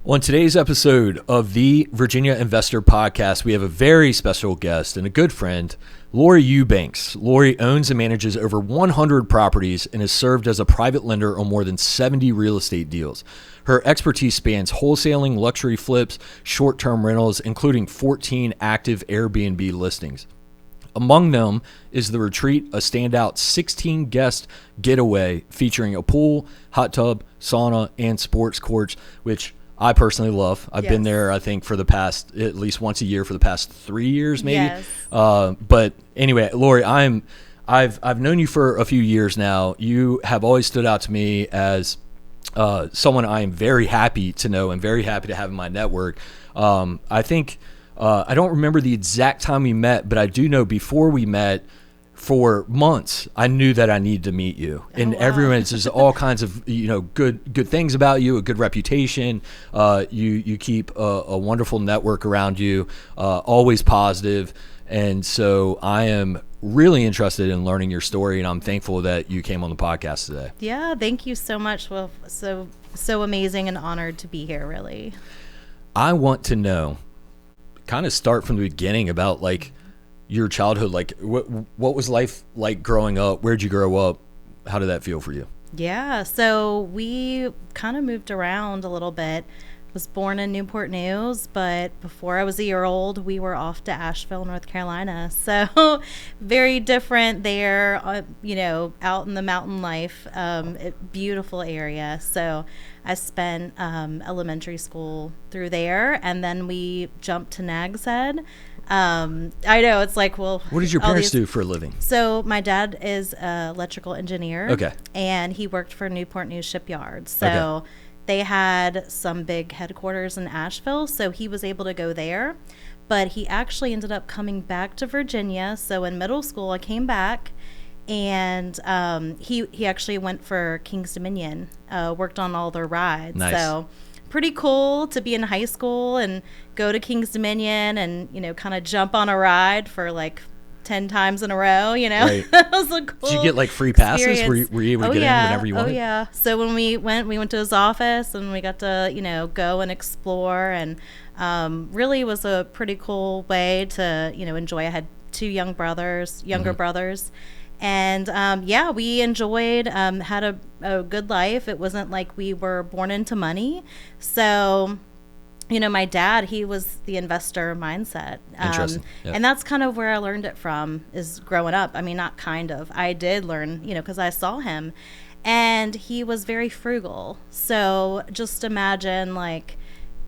On today's episode of the Virginia Investor Podcast, we have a very special guest and a good friend, Lori Eubanks. Lori owns and manages over 100 properties and has served as a private lender on more than 70 real estate deals. Her expertise spans wholesaling, luxury flips, short-term rentals, including 14 active Airbnb listings. Among them is The Retreat, a standout 16-guest getaway featuring a pool, hot tub, sauna, and sports courts, which I personally love. I've been there, I think, for the past, at least once a year for the past 3 years, maybe. Yes. But anyway, Lori, I've known you for a few years now. You have always stood out to me as someone I am very happy to know and very happy to have in my network. I think, I don't remember the exact time we met, but I do know before we met, for months, I knew that I needed to meet you. And everyone says all kinds of, good things about you, a good reputation. You keep a wonderful network around you, always positive. And so I am really interested in learning your story, and I'm thankful that you came on the podcast today. Yeah, thank you so much. Well, so amazing and honored to be here, really. I want to know, kind of start from the beginning about your childhood. What was life like growing up? Where'd you grow up? How did that feel for you? Yeah, so we kind of moved around a little bit. Was born in Newport News, but before I was a year old, we were off to Asheville, North Carolina. So very different there, out in the mountain life, beautiful area. So I spent elementary school through there, and then we jumped to Nags Head. I know, it's like, well, what did your parents do for a living? So my dad is an electrical engineer. Okay. And he worked for Newport News Shipyard. So they had some big headquarters in Asheville, so he was able to go there. But he actually ended up coming back to Virginia. So in middle school, I came back, and he actually went for King's Dominion, worked on all their rides. Nice. So pretty cool to be in high school and go to King's Dominion and, kind of jump on a ride for 10 times in a row, Right. That was a cool. Did you get free passes? Experience. Were you able to get in whenever you wanted? Oh yeah. So when we went to his office, and we got to, go and explore, and really was a pretty cool way to, enjoy. I had two younger brothers. And we enjoyed, had a good life. It wasn't like we were born into money. So, my dad, he was the investor mindset. Interesting. Yep. And that's kind of where I learned it from, is growing up. I mean, not kind of. I did learn, because I saw him. And he was very frugal. So just imagine,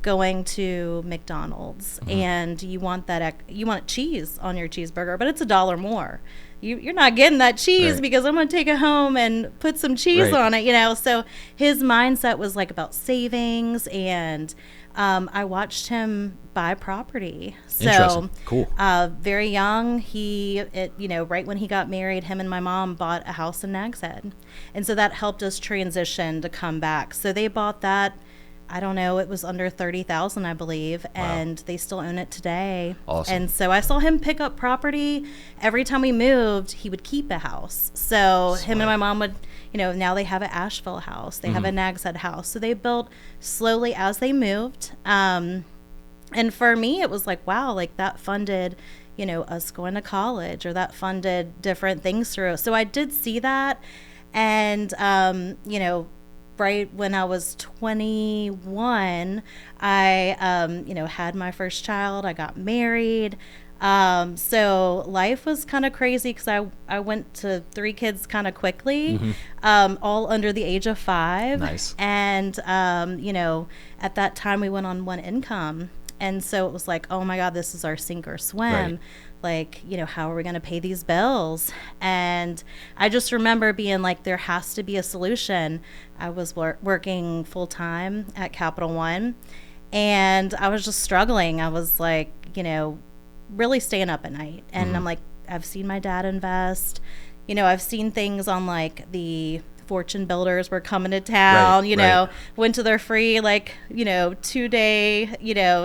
going to McDonald's, and you want cheese on your cheeseburger, but it's $1 more. You're not getting that cheese because I'm going to take it home and put some cheese on it, So his mindset was about savings, and I watched him buy property. So cool. Very young, right when he got married, him and my mom bought a house in Nags Head. And so that helped us transition to come back. So they bought that, I don't know, it was under $30,000, I believe, and they still own it today. Awesome. And so I saw him pick up property. Every time we moved, he would keep a house. So him and my mom would, now they have an Asheville house. They have a Nags Head house. So they built slowly as they moved. And for me, it was wow, that funded, us going to college, or that funded different things through. So I did see that. And, right when I was 21, I, had my first child. I got married. So life was kind of crazy, because I went to 3 kids kind of quickly, all under the age of 5. Nice. And, at that time we went on one income. And so it was oh my God, this is our sink or swim. How are we going to pay these bills? And I just remember being there has to be a solution. I was working full time at Capital One, and I was just struggling. I was really staying up at night. And I'm I've seen my dad invest. I've seen things on the fortune builders were coming to town, went to their free 2-day,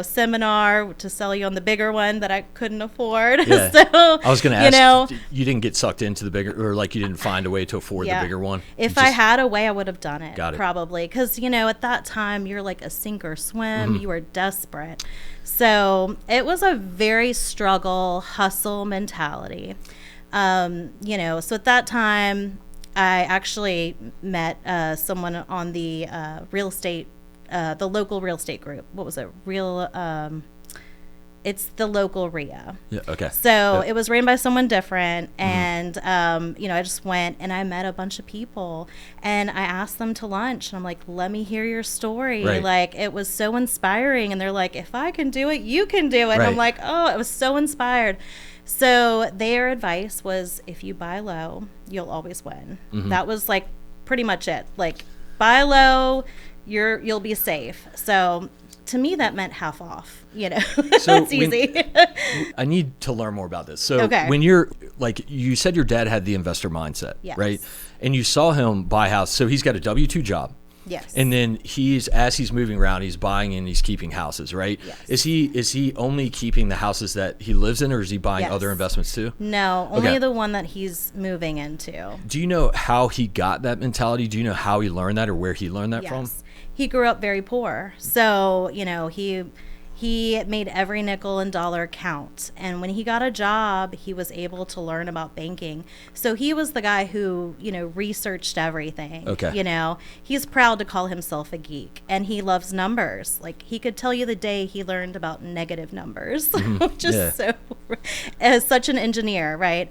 seminar to sell you on the bigger one that I couldn't afford. Yeah. So I was going to ask, you didn't get sucked into the bigger, or you didn't find a way to afford the bigger one? If I had a way, I would have done it. Got it. Probably. Because, at that time, you're like a sink or swim. You were desperate. So it was a very struggle, hustle mentality. So at that time, I actually met someone on the real estate, the local real estate group. What was it? It's the local RIA. Yeah. Okay. So it was ran by someone different. And, I just went and I met a bunch of people and I asked them to lunch. And I'm like, let me hear your story. Right. It was so inspiring. And they're like, if I can do it, you can do it. Right. And I'm like, oh, I was so inspired. So their advice was, if you buy low, you'll always win. That was pretty much it. Buy low, you'll be safe. So to me, that meant half off. So it's easy. I need to learn more about this. So when you're you said your dad had the investor mindset, right? And you saw him buy a house. So he's got a W-2 job. Yes. And then as he's moving around, he's buying and he's keeping houses, right? Yes. Is he only keeping the houses that he lives in, or is he buying other investments too? No, only the one that he's moving into. Do you know how he got that mentality? Do you know how he learned that, or where he learned that from? He grew up very poor. So, he made every nickel and dollar count. And when he got a job, he was able to learn about banking. So he was the guy who, researched everything. Okay. He's proud to call himself a geek, and he loves numbers. He could tell you the day he learned about negative numbers, which is as such an engineer, right?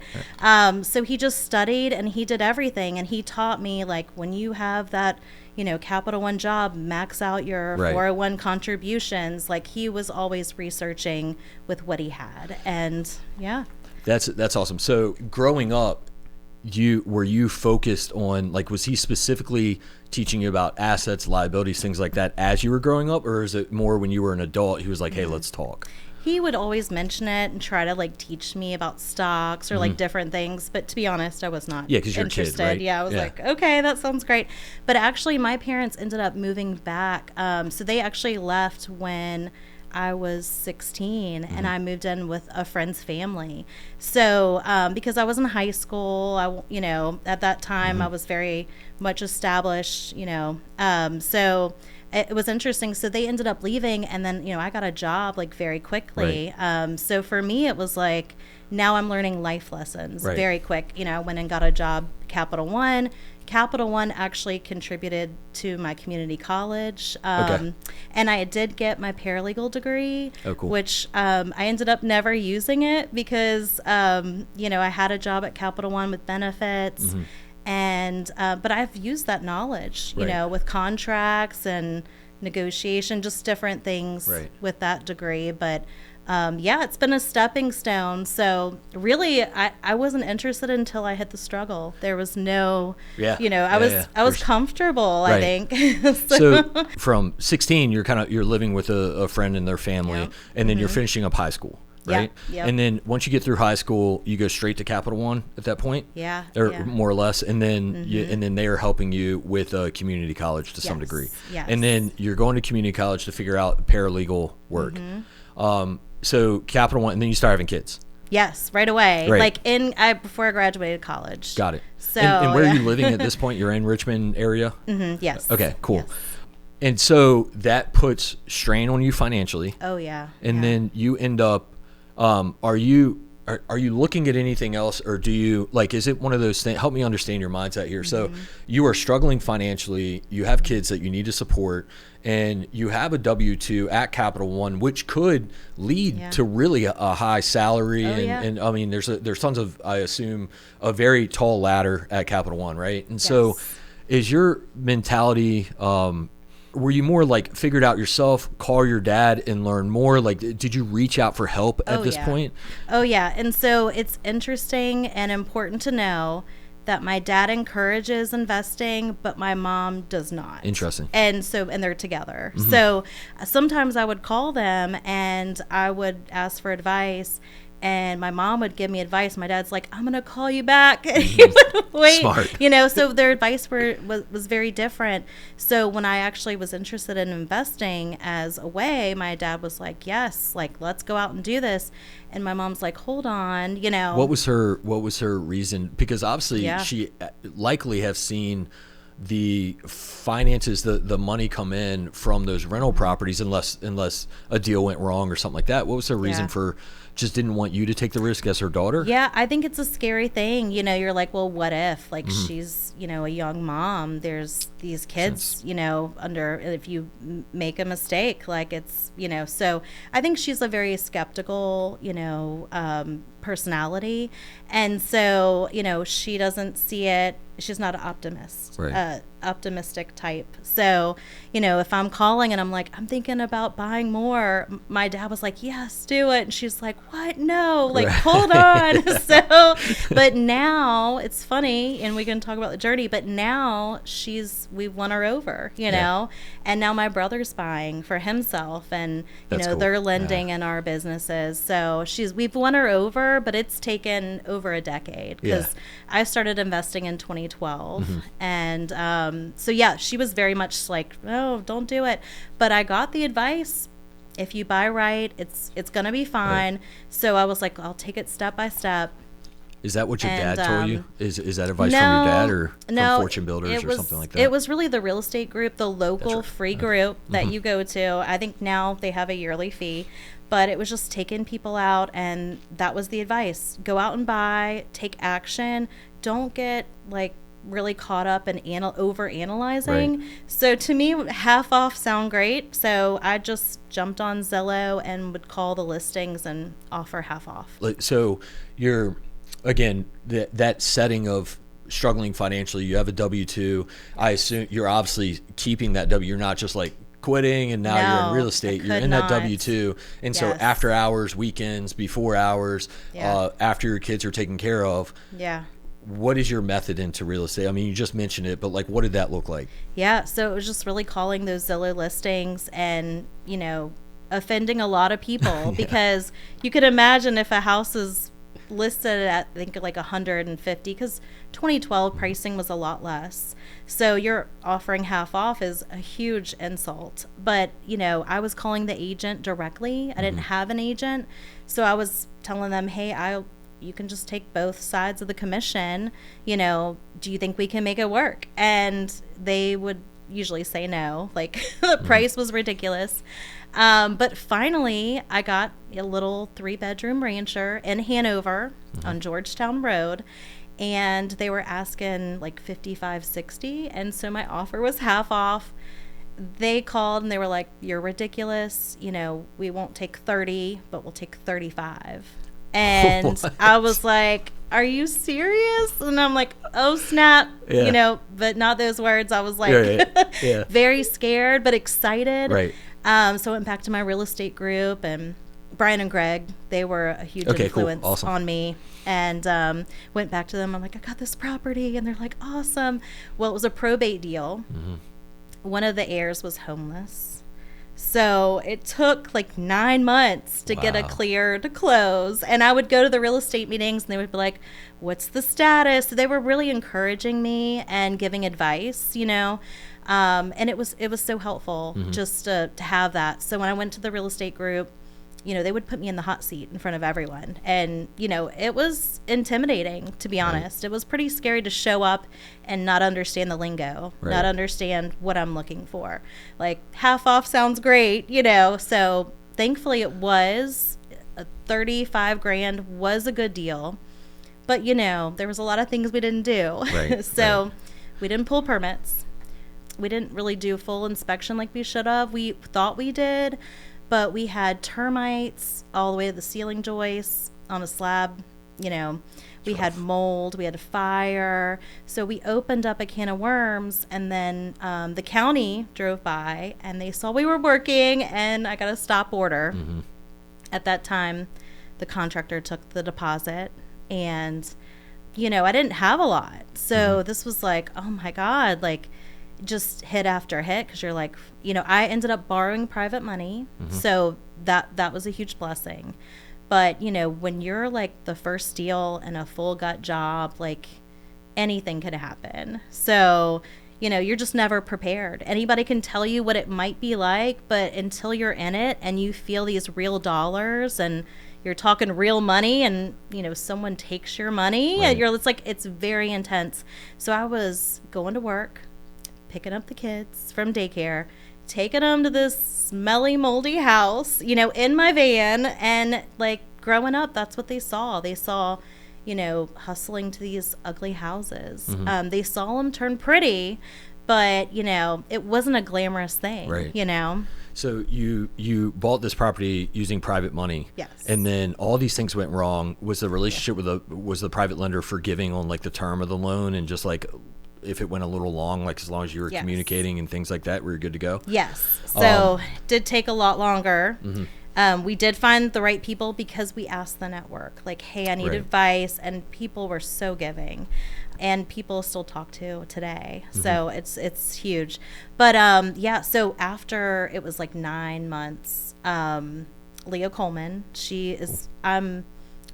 So he just studied and he did everything. And he taught me, when you have that, Capital One job, max out your 401 contributions. He was always researching with what he had. And that's awesome. So growing up, were you focused on, was he specifically teaching you about assets, liabilities, things like that as you were growing up? Or is it more when you were an adult, he was like, hey, let's talk? He would always mention it and try to teach me about stocks or different things. But to be honest, I was not because you're interested. A kid, right? Yeah, I was like, okay, that sounds great. But actually, my parents ended up moving back. So they actually left when I was 16 and I moved in with a friend's family. So because I was in high school, at that time I was very much established, so it was interesting. So they ended up leaving, and then, I got a job very quickly. Right. So for me, it was now I'm learning life lessons very quick. I went and got a job, Capital One. Capital One actually contributed to my community college. And I did get my paralegal degree, which I ended up never using it because, I had a job at Capital One with benefits. And but I've used that knowledge, with contracts and negotiation, just different things with that degree. But it's been a stepping stone. So really, I wasn't interested until I hit the struggle. There was no, I was comfortable, I think. So from 16, you're living with a friend and their family, and then you're finishing up high school. Right. Yep. And then once you get through high school, you go straight to Capital One at that point. Or more or less. And then and then they are helping you with a community college to some degree. Yes. And then you're going to community college to figure out paralegal work. So Capital One, and then you start having kids. Yes, right away. Before I graduated college. Got it. So and where are you living at this point? You're in Richmond area? Yes. Okay, cool. Yes. And so that puts strain on you financially. Oh yeah. And then you end up are you looking at anything else, or do you is it one of those things? Help me understand your mindset here. So you are struggling financially, you have kids that you need to support, and you have a W-2 at Capital One, which could lead to really a high salary. And I mean, there's tons of, I assume, a very tall ladder at Capital One, right? And so is your mentality, were you more figured out yourself, call your dad and learn more? Did you reach out for help at this point? Oh yeah. And so it's interesting and important to know that my dad encourages investing, but my mom does not. Interesting. And they're together. So sometimes I would call them and I would ask for advice. And my mom would give me advice. My dad's like, I'm going to call you back. And he would wait. Smart. You know, so their advice was very different. So when I actually was interested in investing as a way, my dad was like, yes, like, let's go out and do this. And my mom's like, hold on, you know. What was her reason? Because obviously Yeah. she likely have seen the finances, the money come in from those rental properties, unless a deal went wrong or something like that. What was her reason Yeah. for just didn't want you to take the risk as her daughter? Yeah, I think it's a scary thing. You know, you're like, well, what if? Like, she's, you know, a young mom. There's these kids, you know, if you make a mistake, like it's, you know, so I think she's a very skeptical, you know, personality. And so, you know, she doesn't see it. She's not an optimist, Right. Optimistic type. So, you know, if I'm calling and I'm like, I'm thinking about buying more, my dad was like, yes, do it. And she's like, what? No, like, Right. hold on. So, but now it's funny, and we can talk about the journey, but now we've won her over, you know, and now my brother's buying for himself, and, you That's know, cool. they're lending in our businesses. So we've won her over, but it's taken over a decade, because I started investing in 2012. And, so yeah, she was very much like, no, don't do it. But I got the advice. If you buy right, it's going to be fine. Right. So I was like, I'll take it step by step. Is that what your dad told you? Is that advice from your dad, or from Fortune Builders or something like that? It was really the real estate group, the local free group that you go to. I think now they have a yearly fee, but it was just taking people out, and that was the advice. Go out and buy, take action. Don't get like really caught up in over analyzing. Right. So to me, half off sound great. So I just jumped on Zillow and would call the listings and offer half off. So you're, again, that setting of struggling financially, you have a W-2. I assume you're obviously keeping that W. You're not just like quitting and now you're in real estate. You're in that W-2. And so after hours, weekends, before hours, after your kids are taken care of. Yeah. What is your method into real estate? I mean, you just mentioned it, but like, what did that look like? Yeah, so it was just really calling those Zillow listings and, you know, offending a lot of people because you could imagine if a house is listed at, I think, like 150, because 2012 pricing was a lot less. So you're offering half off is a huge insult. But, you know, I was calling the agent directly. I didn't have an agent. So I was telling them, hey, you can just take both sides of the commission. You know, do you think we can make it work? And they would usually say no. Like, the price was ridiculous. But finally, I got a little 3-bedroom rancher in Hanover on Georgetown Road. And they were asking like $55,000-$60,000. And so my offer was half off. They called and they were like, you're ridiculous. You know, we won't take 30, but we'll take 35. And I was like, are you serious? And I'm like, oh, snap. You know, but not those words. I was like very scared, but excited. Right. So I went back to my real estate group, and Brian and Greg, they were a huge influence on me. And went back to them. I'm like, I got this property. And they're like, awesome. Well, it was a probate deal. One of the heirs was homeless. So it took like 9 months to get a clear to close. And I would go to the real estate meetings and they would be like, what's the status? So they were really encouraging me and giving advice, you know. And it was so helpful just to have that. So when I went to the real estate group, you know, they would put me in the hot seat in front of everyone. And, you know, it was intimidating, to be honest. It was pretty scary to show up and not understand the lingo, not understand what I'm looking for. Like, half off sounds great, you know. So thankfully it was. $35,000 was a good deal. But, you know, there was a lot of things we didn't do. So we didn't pull permits. We didn't really do full inspection like we should have. We thought we did. But we had termites all the way to the ceiling joists on a slab. You know, we had mold, we had a fire. So we opened up a can of worms, and then the county drove by and they saw we were working, and I got a stop order. At that time, the contractor took the deposit, and, you know, I didn't have a lot. So this was like, oh my God, like, just hit after hit, because you're like, you know, I ended up borrowing private money. So that was a huge blessing. But, when you're like the first deal in a full gut job, like anything could happen. So, you're just never prepared. Anybody can tell you what it might be like, but until you're in it and you feel these real dollars and you're talking real money and, someone takes your money, right. and it's very intense. So I was going to work, picking up the kids from daycare, taking them to this smelly, moldy house, in my van. And like growing up, that's what they saw. They saw, hustling to these ugly houses. Mm-hmm. They saw them turn pretty, but, it wasn't a glamorous thing, right. So you bought this property using private money. Yes. And then all these things went wrong. Was the relationship was the private lender forgiving on like the term of the loan, and just like if it went a little long, like as long as you were communicating and things like that, we were good to go? Yes. So did take a lot longer. Mm-hmm. We did find the right people because we asked the network, like, hey, I need advice. And people were so giving. And people still talk to today. Mm-hmm. So it's huge. But so after it was like 9 months, Leah Coleman, I'm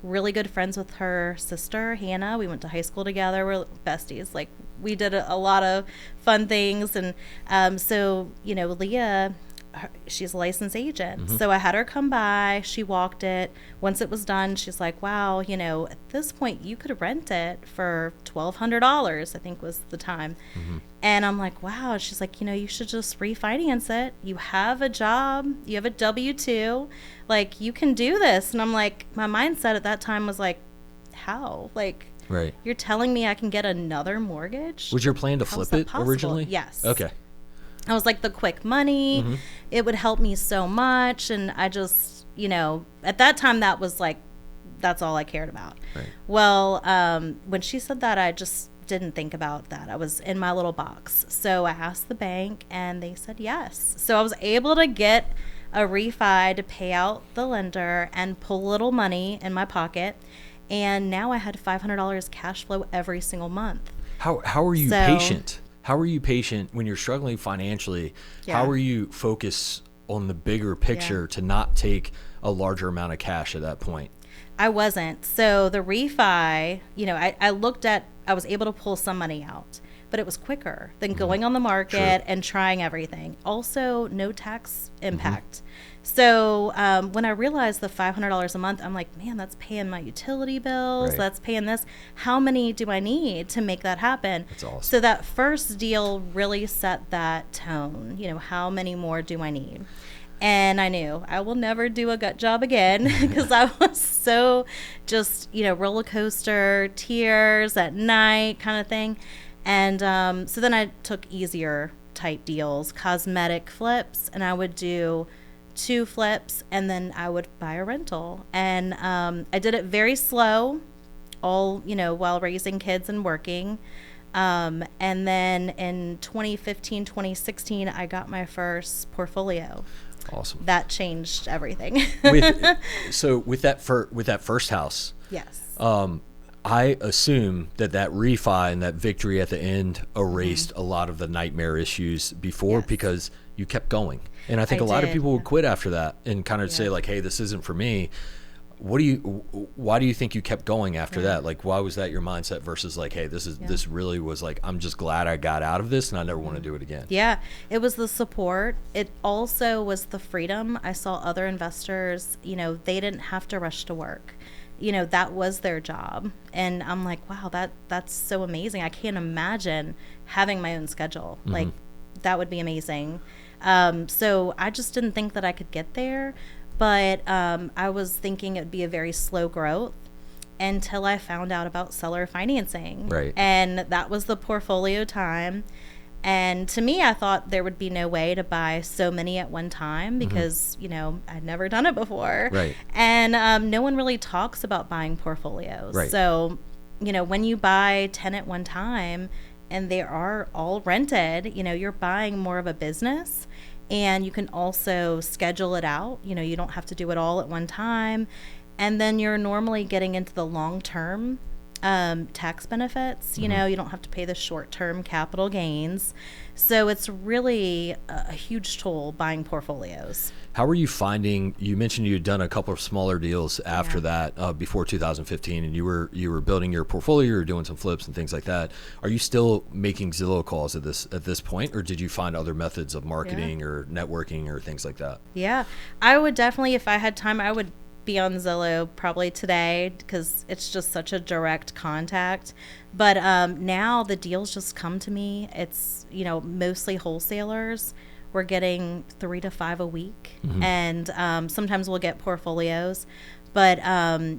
really good friends with her sister, Hannah. We went to high school together. We're besties. Like, we did a lot of fun things. And Leah, she's a licensed agent. Mm-hmm. So I had her come by. She walked it. Once it was done, she's like, wow, at this point you could rent it for $1,200, I think was the time. Mm-hmm. And I'm like, wow. She's like, you should just refinance it. You have a job. You have a W-2. Like, you can do this. And I'm like, my mindset at that time was like, how? Like, right. You're telling me I can get another mortgage? Was your plan to flip it originally? Yes. Okay. I was like, the quick money, mm-hmm. it would help me so much. And I just, at that time, that was like, that's all I cared about. Right. Well, when she said that, I just didn't think about that. I was in my little box. So I asked the bank and they said yes. So I was able to get a refi to pay out the lender and pull a little money in my pocket. And now I had $500 cash flow every single month. How are you patient? How are you patient when you're struggling financially? Yeah. How are you focused on the bigger picture to not take a larger amount of cash at that point? I wasn't. So the refi, I was able to pull some money out, but it was quicker than going on the market and trying everything. Also, no tax impact. Mm-hmm. So when I realized the $500 a month, I'm like, man, that's paying my utility bills. Right. That's paying this. How many do I need to make that happen? That's awesome. So that first deal really set that tone. How many more do I need? And I knew I will never do a gut job again because I was so just, roller coaster, tears at night kind of thing. And so then I took easier type deals, cosmetic flips, and I would do 2 flips and then I would buy a rental. And I did it very slow, all, while raising kids and working. And then in 2015, 2016, I got my first portfolio. Awesome. That changed everything. with that first house. Yes. I assume that refi and that victory at the end erased a lot of the nightmare issues before because you kept going. And I think a lot of people would quit after that and kind of say like, hey, this isn't for me. Why do you think you kept going after that? Like, why was that your mindset versus like, hey, this really was like, I'm just glad I got out of this and I never want to do it again. Yeah, it was the support. It also was the freedom. I saw other investors, they didn't have to rush to work. That was their job. And I'm like, wow, that's so amazing. I can't imagine having my own schedule. Mm-hmm. Like, that would be amazing. So I just didn't think that I could get there. But I was thinking it'd be a very slow growth until I found out about seller financing. Right. And that was the portfolio time. And to me, I thought there would be no way to buy so many at one time because, I'd never done it before. Right. And no one really talks about buying portfolios. Right. So, when you buy 10 at one time and they are all rented, you're buying more of a business. And you can also schedule it out. You don't have to do it all at one time. And then you're normally getting into the long term tax benefits. You know, you don't have to pay the short-term capital gains. So it's really a huge tool buying portfolios. How are you finding, you mentioned you had done a couple of smaller deals after that, before 2015, and you were building your portfolio, you were doing some flips and things like that. Are you still making Zillow calls at this point, or did you find other methods of marketing or networking or things like that? Yeah, I would definitely, if I had time, I would be on Zillow probably today because it's just such a direct contact. But now the deals just come to me. It's, you know, mostly wholesalers. We're getting 3 to 5 a week, and sometimes we'll get portfolios. But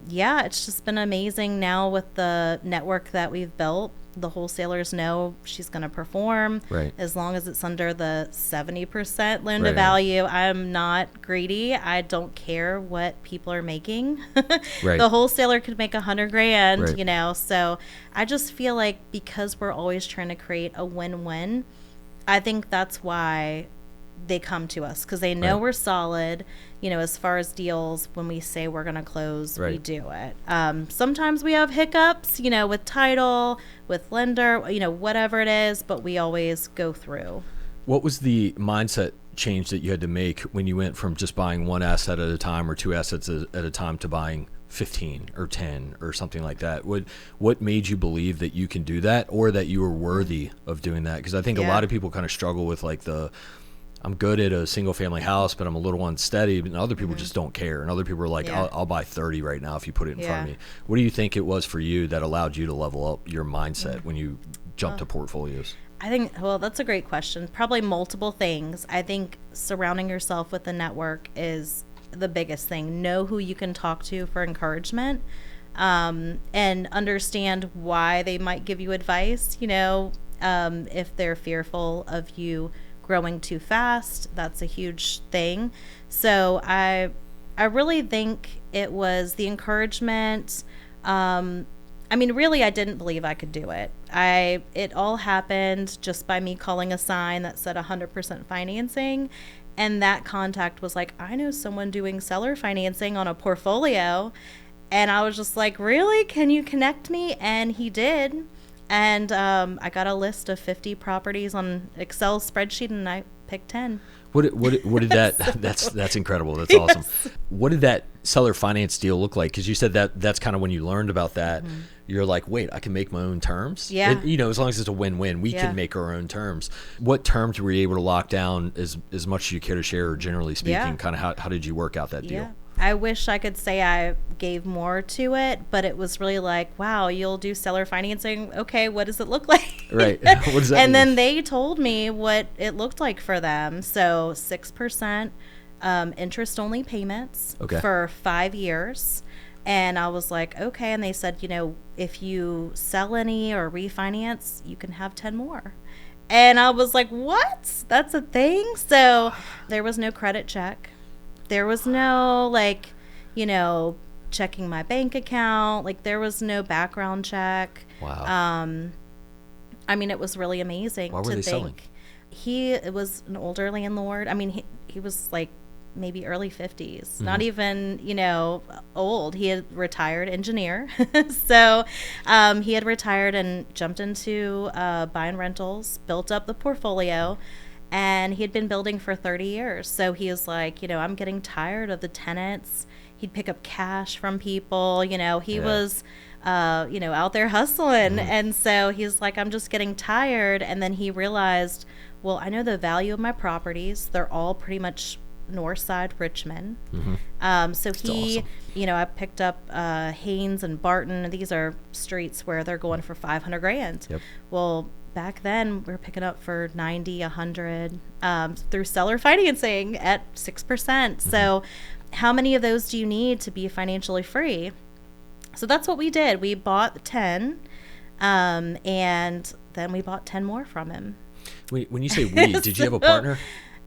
yeah, it's just been amazing now with the network that we've built. The wholesalers know she's going to perform as long as it's under the 70% loan to value. I'm not greedy. I don't care what people are making. The wholesaler could make $100,000, you know. So I just feel like because we're always trying to create a win-win, I think that's why they come to us, because they know we're solid. You know, as far as deals, when we say we're going to close, we do it. Sometimes we have hiccups, you know, with title, with lender, you know, whatever it is, but we always go through. What was the mindset change that you had to make when you went from just buying one asset at a time or two assets at a time to buying 15 or 10 or something like that? What made you believe that you can do that, or that you were worthy of doing that? Because I think a lot of people kind of struggle with like I'm good at a single family house, but I'm a little unsteady. And other people just don't care. And other people are like, I'll buy 30 right now if you put it in front of me. What do you think it was for you that allowed you to level up your mindset when you jumped to portfolios? I think, well, that's a great question. Probably multiple things. I think surrounding yourself with a network is the biggest thing. Know who you can talk to for encouragement, and understand why they might give you advice. You know, if they're fearful of you growing too fast, that's a huge thing. So I really think it was the encouragement. I mean, really, I didn't believe I could do it. It all happened just by me calling a sign that said 100% financing. And that contact was like, I know someone doing seller financing on a portfolio. And I was just like, really? Can you connect me? And he did. And I got a list of 50 properties on Excel spreadsheet, and I picked 10. What did that? That's incredible. That's awesome. What did that seller finance deal look like? Because you said that's kind of when you learned about that. You're like, wait, I can make my own terms. Yeah. You know, as long as it's a win-win, we can make our own terms. What terms were you able to lock down as much as you care to share, or generally speaking? Kind of how did you work out that deal? I wish I could say I gave more to it, but it was really like, wow, you'll do seller financing. Okay, what does it look like? Right. What does that mean? Then they told me what it looked like for them. So 6% interest-only payments for 5 years. And I was like, okay. And they said, you know, if you sell any or refinance, you can have 10 more. And I was like, what? That's a thing? So there was no credit check. There was no, like, you know, checking my bank account. Like, there was no background check. Wow. I mean, it was really amazing. Why were they selling? It was an older landlord. I mean, he was like maybe early 50s, not even, you know, old. He had retired engineer. So he had retired and jumped into buying rentals, built up the portfolio. And he had been building for 30 years. So he was like, you know, I'm getting tired of the tenants. He'd pick up cash from people. You know, he was, you know, out there hustling. And so he's like, I'm just getting tired. And then he realized, well, I know the value of my properties. They're all pretty much north side Richmond. So he, awesome. You know, I picked up Haynes and Barton. These are streets where they're going for $500,000. Yep. Well, back then we were picking up for 90, 100 through seller financing at 6%. So how many of those do you need to be financially free? So that's what we did. We bought 10, and then we bought 10 more from him. When you say we, did you have a partner?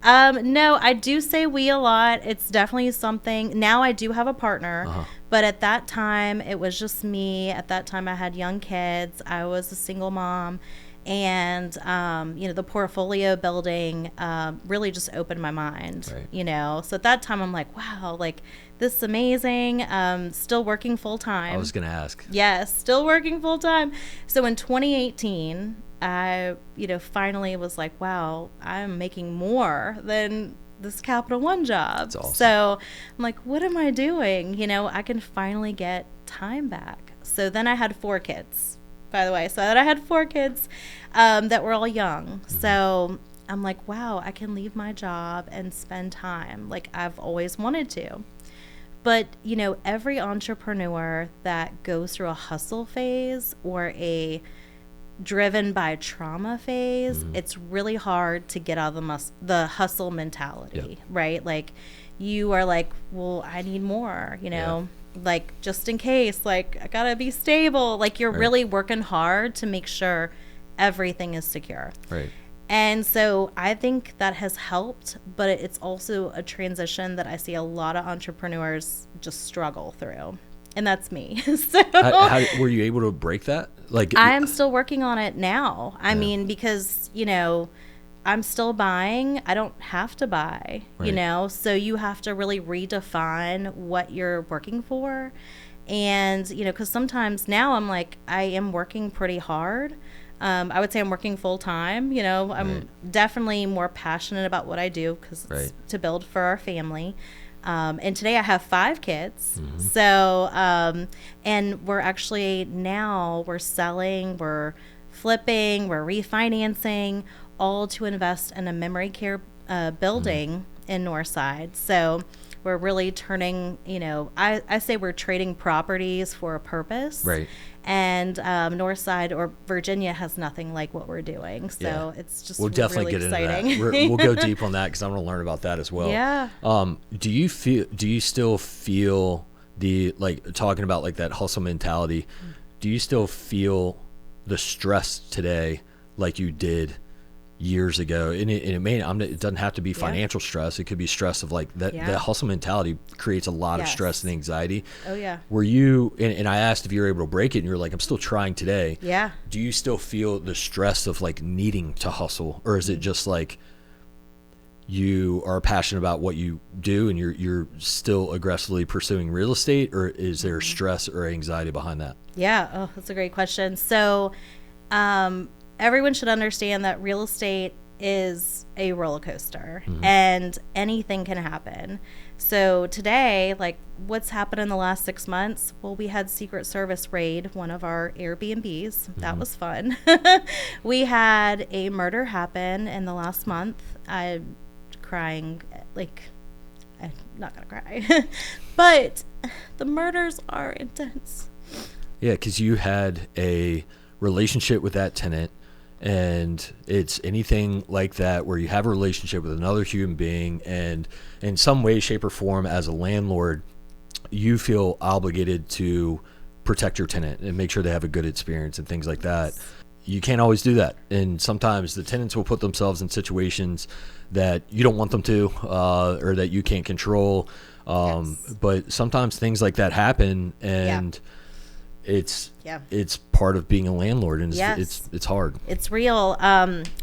No, I do say we a lot. It's definitely something. Now I do have a partner, but at that time it was just me. At that time I had young kids. I was a single mom. And, the portfolio building really just opened my mind, So at that time, I'm like, wow, like, this is amazing. Still working full time. I was going to ask. Yes, still working full time. So in 2018, I, finally was like, wow, I'm making more than this Capital One job. That's awesome. So I'm like, what am I doing? I can finally get time back. So then I had 4 kids, by the way. So then I had 4 kids that were all young. Mm-hmm. So I'm like, wow, I can leave my job and spend time like I've always wanted to. But, every entrepreneur that goes through a hustle phase or a driven by trauma phase, it's really hard to get out of the hustle mentality, right? Like, you are like, well, I need more, like, just in case, like, I gotta be stable. Like, you're really working hard to make sure everything is secure. Right. And so I think that has helped, but it's also a transition that I see a lot of entrepreneurs just struggle through. And that's me. So how were you able to break that? Like, I am still working on it now. I mean, because, I'm still buying. I don't have to buy, so you have to really redefine what you're working for. And, because sometimes now I'm like, I am working pretty hard. I would say I'm working full time. I'm definitely more passionate about what I do because it's to build for our family. And today I have 5 kids. Mm-hmm. So, and we're actually now we're selling, we're flipping, we're refinancing, all to invest in a memory care building in Northside. So we're really turning, I say we're trading properties for a purpose. Right. And Northside or Virginia has nothing like what we're doing. So it's just we'll definitely really get exciting. Into that. We'll go deep on that because I want to learn about that as well. Yeah. Do you still feel talking about like that hustle mentality, do you still feel the stress today like you did years ago? And it doesn't have to be financial stress. It could be stress of like that hustle mentality creates a lot of stress and anxiety. Oh yeah. Were you, and I asked if you were able to break it, and you're like, I'm still trying today. Yeah. Do you still feel the stress of like needing to hustle, or is it just like you are passionate about what you do and you're still aggressively pursuing real estate, or is there stress or anxiety behind that? Yeah. Oh, that's a great question. So, everyone should understand that real estate is a roller coaster and anything can happen. So today, like what's happened in the last 6 months? Well, we had Secret Service raid one of our Airbnbs. That was fun. We had a murder happen in the last month. I'm crying, like, I'm not going to cry. But the murders are intense. Yeah, because you had a relationship with that tenant, and it's anything like that where you have a relationship with another human being, and in some way, shape, or form, as a landlord, you feel obligated to protect your tenant and make sure they have a good experience and things like that. You can't always do that, and sometimes the tenants will put themselves in situations that you don't want them to, or that you can't control. But sometimes things like that happen, and it's part of being a landlord, and it's hard. It's real.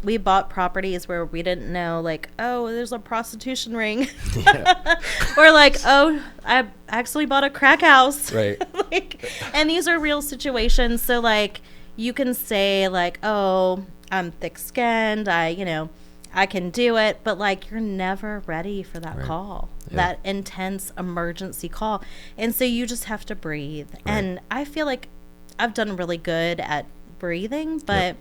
We bought properties where we didn't know, like, oh, there's a prostitution ring, or like, oh, I actually bought a crack house, right? And these are real situations. So like, you can say like, oh, I'm thick-skinned, I can do it, but like, you're never ready for that call, that intense emergency call. And so you just have to breathe. And I feel like I've done really good at breathing, but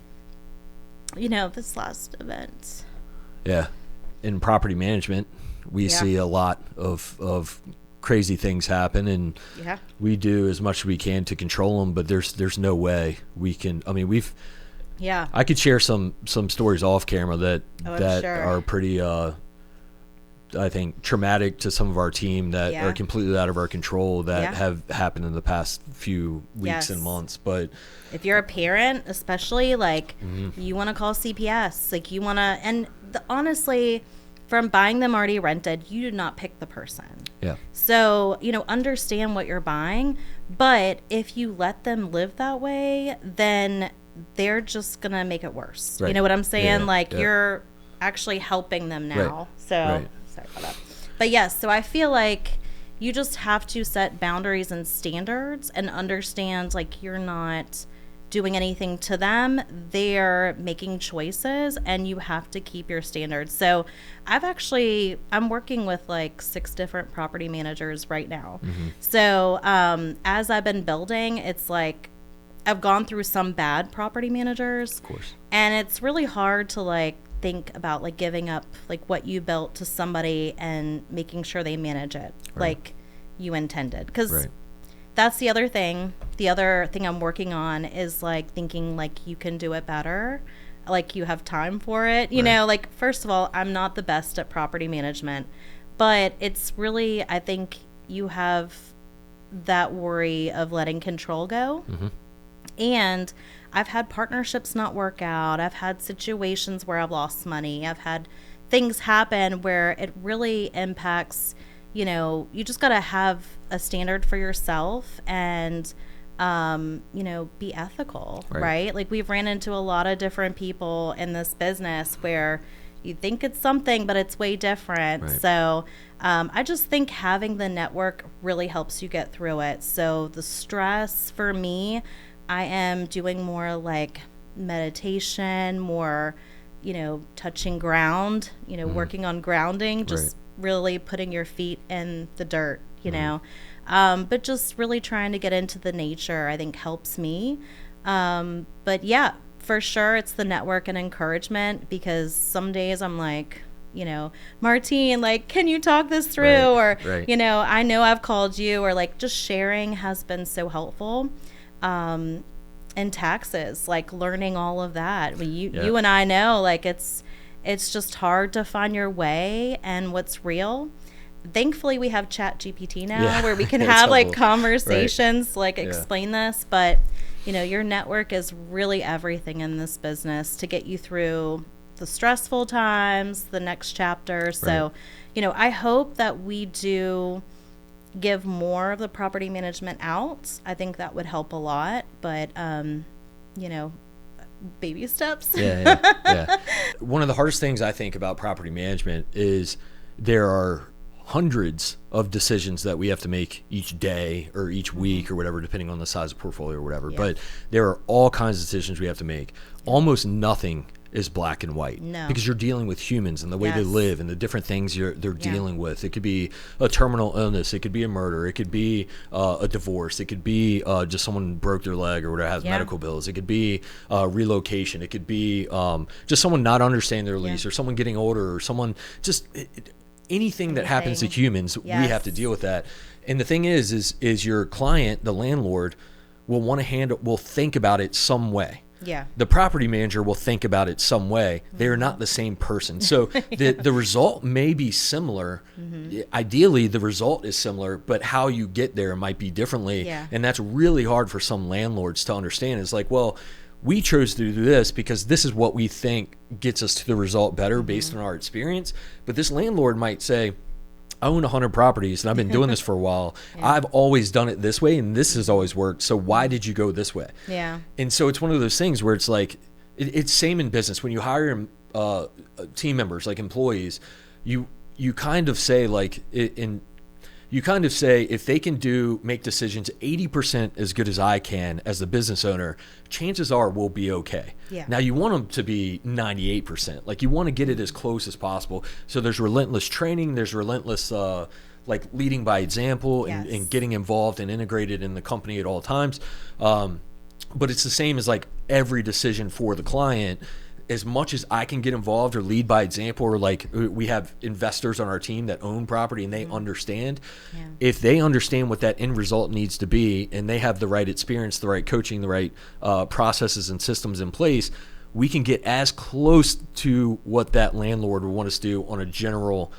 this last event. Yeah. In property management, we see a lot of crazy things happen, and we do as much as we can to control them, but there's no way we can. I mean, I could share some stories off camera that are pretty, I think, traumatic to some of our team that are completely out of our control, that have happened in the past few weeks and months. But if you're a parent, especially, like, you want to call CPS, like, you want to, and honestly, from buying them already rented, you did not pick the person. Yeah. So, understand what you're buying, but if you let them live that way, then they're just going to make it worse. Right. You know what I'm saying? Yeah, like yeah. you're actually helping them now. Right. So, Right. sorry about that. But yes, so I feel like you just have to set boundaries and standards and understand like you're not doing anything to them. They're making choices and you have to keep your standards. So I'm working with like 6 different property managers right now. Mm-hmm. So as I've been building, it's like I've gone through some bad property managers. Of course. And it's really hard to like think about like giving up like what you built to somebody and making sure they manage it like you intended. Because that's the other thing. The other thing I'm working on is like thinking like you can do it better. Like you have time for it. You know, like first of all, I'm not the best at property management, but it's really, I think you have that worry of letting control go. Mm-hmm. And I've had partnerships not work out. I've had situations where I've lost money. I've had things happen where it really impacts, you know, you just got to have a standard for yourself and, you know, be ethical, right? Like we've ran into a lot of different people in this business where you think it's something, but it's way different. So I just think having the network really helps you get through it. So the stress for me, I am doing more like meditation, more, you know, touching ground, you know, working on grounding, just really putting your feet in the dirt, you know. But just really trying to get into the nature, I think helps me. But yeah, for sure, it's the network and encouragement because some days I'm like, you know, Martine, like, can you talk this through? Or, you know I've called you, or like just sharing has been so helpful. And taxes, like learning all of that. You and I know, like it's just hard to find your way and what's real. Thankfully, we have Chat GPT now where we can have like conversations, like explain this. But, you know, your network is really everything in this business to get you through the stressful times, the next chapter. So, you know, I hope that we do give more of the property management out. I think that would help a lot, but you know, baby steps. One of the hardest things I think about property management is there are hundreds of decisions that we have to make each day or each week or whatever, depending on the size of portfolio or whatever. But there are all kinds of decisions we have to make. Almost nothing is black and white because you're dealing with humans and the way they live and the different things they're dealing with. It could be a terminal illness, it could be a murder, it could be a divorce, it could be just someone broke their leg or whatever, has medical bills, it could be relocation, it could be just someone not understanding their lease or someone getting older or someone just anything that happens to humans. We have to deal with that. And the thing is your client, the landlord, will think about it some way. The property manager will think about it some way. They're not the same person. So the result may be similar. Ideally, the result is similar, but how you get there might be differently. And that's really hard for some landlords to understand. It's like, well, we chose to do this because this is what we think gets us to the result better based on our experience. But this landlord might say, I own 100 properties and I've been doing this for a while. I've always done it this way and this has always worked. So why did you go this way? And so it's one of those things where it's like, it's same in business. When you hire team members, like employees, you kind of say like, if they can make decisions 80% as good as I can as the business owner, chances are we'll be okay. Now you want them to be 98%. Like you want to get it as close as possible. So there's relentless training. There's relentless like leading by example and getting involved and integrated in the company at all times. But it's the same as like every decision for the client. As much as I can get involved or lead by example, or like we have investors on our team that own property and they understand, if they understand what that end result needs to be and they have the right experience, the right coaching, the right processes and systems in place, we can get as close to what that landlord would want us to do on a general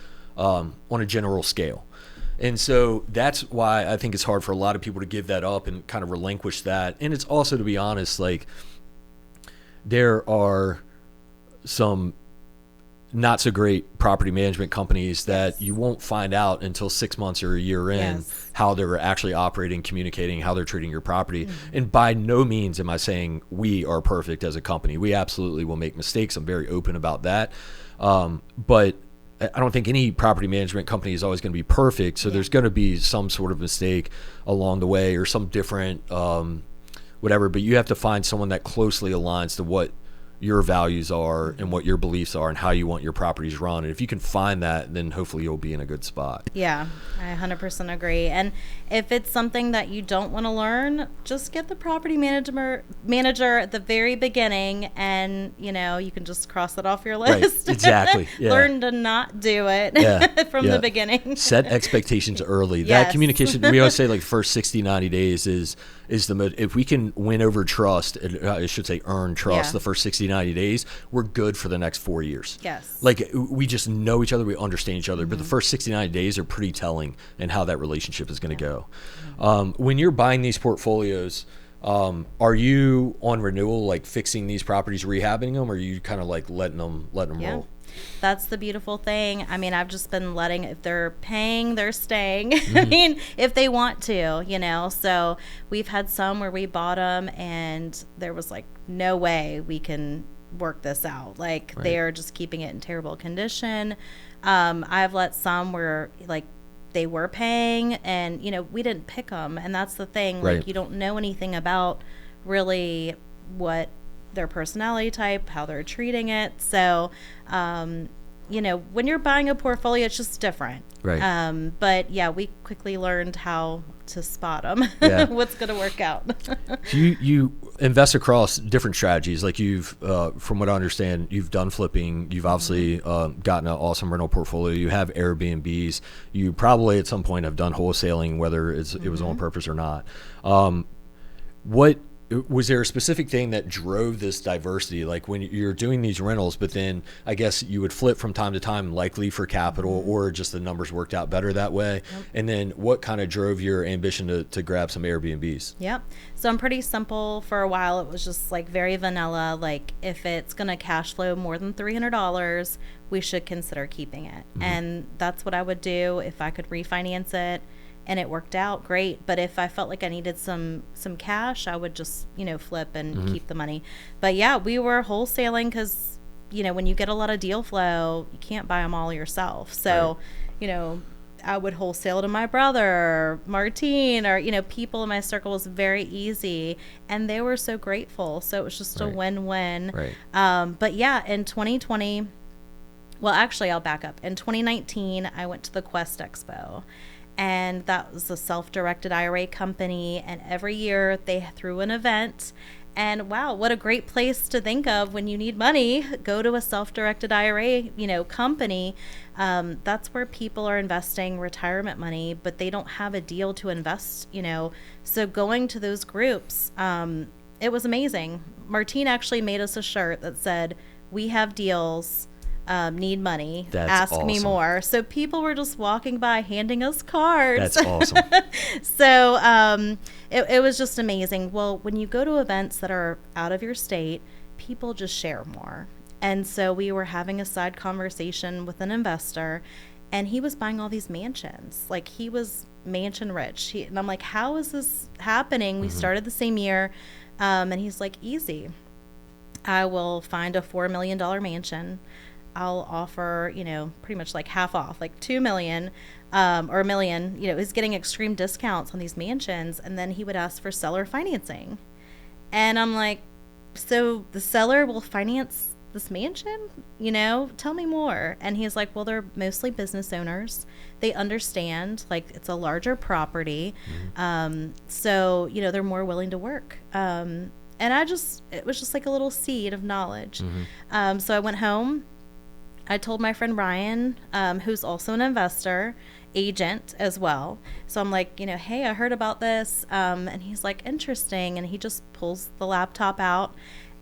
scale. And so that's why I think it's hard for a lot of people to give that up and kind of relinquish that. And it's also, to be honest, like there are some not so great property management companies that you won't find out until 6 months or a year in how they're actually operating, communicating, how they're treating your property. And by no means am I saying we are perfect as a company. We absolutely will make mistakes. I'm very open about that. But I don't think any property management company is always going to be perfect. So there's going to be some sort of mistake along the way or some different whatever. But you have to find someone that closely aligns to what your values are and what your beliefs are and how you want your properties run. And if you can find that, then hopefully you'll be in a good spot. Yeah, I 100% agree. And if it's something that you don't want to learn, just get the property manager at the very beginning, and you can just cross it off your list. Right, exactly. Yeah. Learn to not do it from the beginning. Set expectations early. That communication, we always say like first 60, 90 days is the most. If we can win over trust, I should say earn trust the first 60, 90 days, we're good for the next 4 years. Yes. Like we just know each other, we understand each other, but the first 60, 90 days are pretty telling in how that relationship is going to go. When you're buying these portfolios, are you on renewal, like fixing these properties, rehabbing them, or are you kind of like letting them roll? That's the beautiful thing. I mean, I've just been letting, if they're paying, they're staying. I mean, if they want to, so we've had some where we bought them and there was like no way we can work this out. Like they are just keeping it in terrible condition. I've let some where like they were paying and, we didn't pick them. And that's the thing. Like you don't know anything about really what their personality type, how they're treating it. So, when you're buying a portfolio, it's just different. Right. But yeah, we quickly learned how to spot them. What's going to work out. You invest across different strategies. Like you've, from what I understand, you've done flipping. You've obviously gotten an awesome rental portfolio. You have Airbnbs. You probably at some point have done wholesaling, whether it was on purpose or not. What was there a specific thing that drove this diversity? Like when you're doing these rentals, but then I guess you would flip from time to time, likely for capital, or just the numbers worked out better that way. And then what kind of drove your ambition to grab some Airbnbs? Yep. So I'm pretty simple. For a while, it was just like very vanilla. Like if it's going to cash flow more than $300, we should consider keeping it. And that's what I would do if I could refinance it. And it worked out great. But if I felt like I needed some cash, I would just, flip and keep the money. But yeah, we were wholesaling because, when you get a lot of deal flow, you can't buy them all yourself. So, I would wholesale to my brother, Martine, or, people in my circle. Was very easy. And they were so grateful. So it was just a win-win. But yeah, in 2020, well, actually, I'll back up. In 2019, I went to the Quest Expo. And that was a self-directed IRA company. And every year they threw an event. And wow, what a great place to think of when you need money. Go to a self-directed IRA, company. That's where people are investing retirement money, but they don't have a deal to invest, So going to those groups, it was amazing. Martine actually made us a shirt that said, "We have deals. Need money. That's Ask me more." So people were just walking by handing us cards. That's awesome. So it was just amazing. Well, when you go to events that are out of your state, people just share more. And so we were having a side conversation with an investor, and he was buying all these mansions. Like he was mansion rich. And I'm like, how is this happening? We started the same year. And he's like, easy. I will find a $4 million mansion. I'll offer, pretty much like half off, like $2 million or $1 million. He's getting extreme discounts on these mansions. And then he would ask for seller financing. And I'm like, so the seller will finance this mansion? Tell me more. And he's like, well, they're mostly business owners. They understand, like, it's a larger property. So, they're more willing to work. And it was just like a little seed of knowledge. So I went home. I told my friend Ryan, who's also an investor, agent as well. So I'm like, hey, I heard about this. And he's like, interesting. And he just pulls the laptop out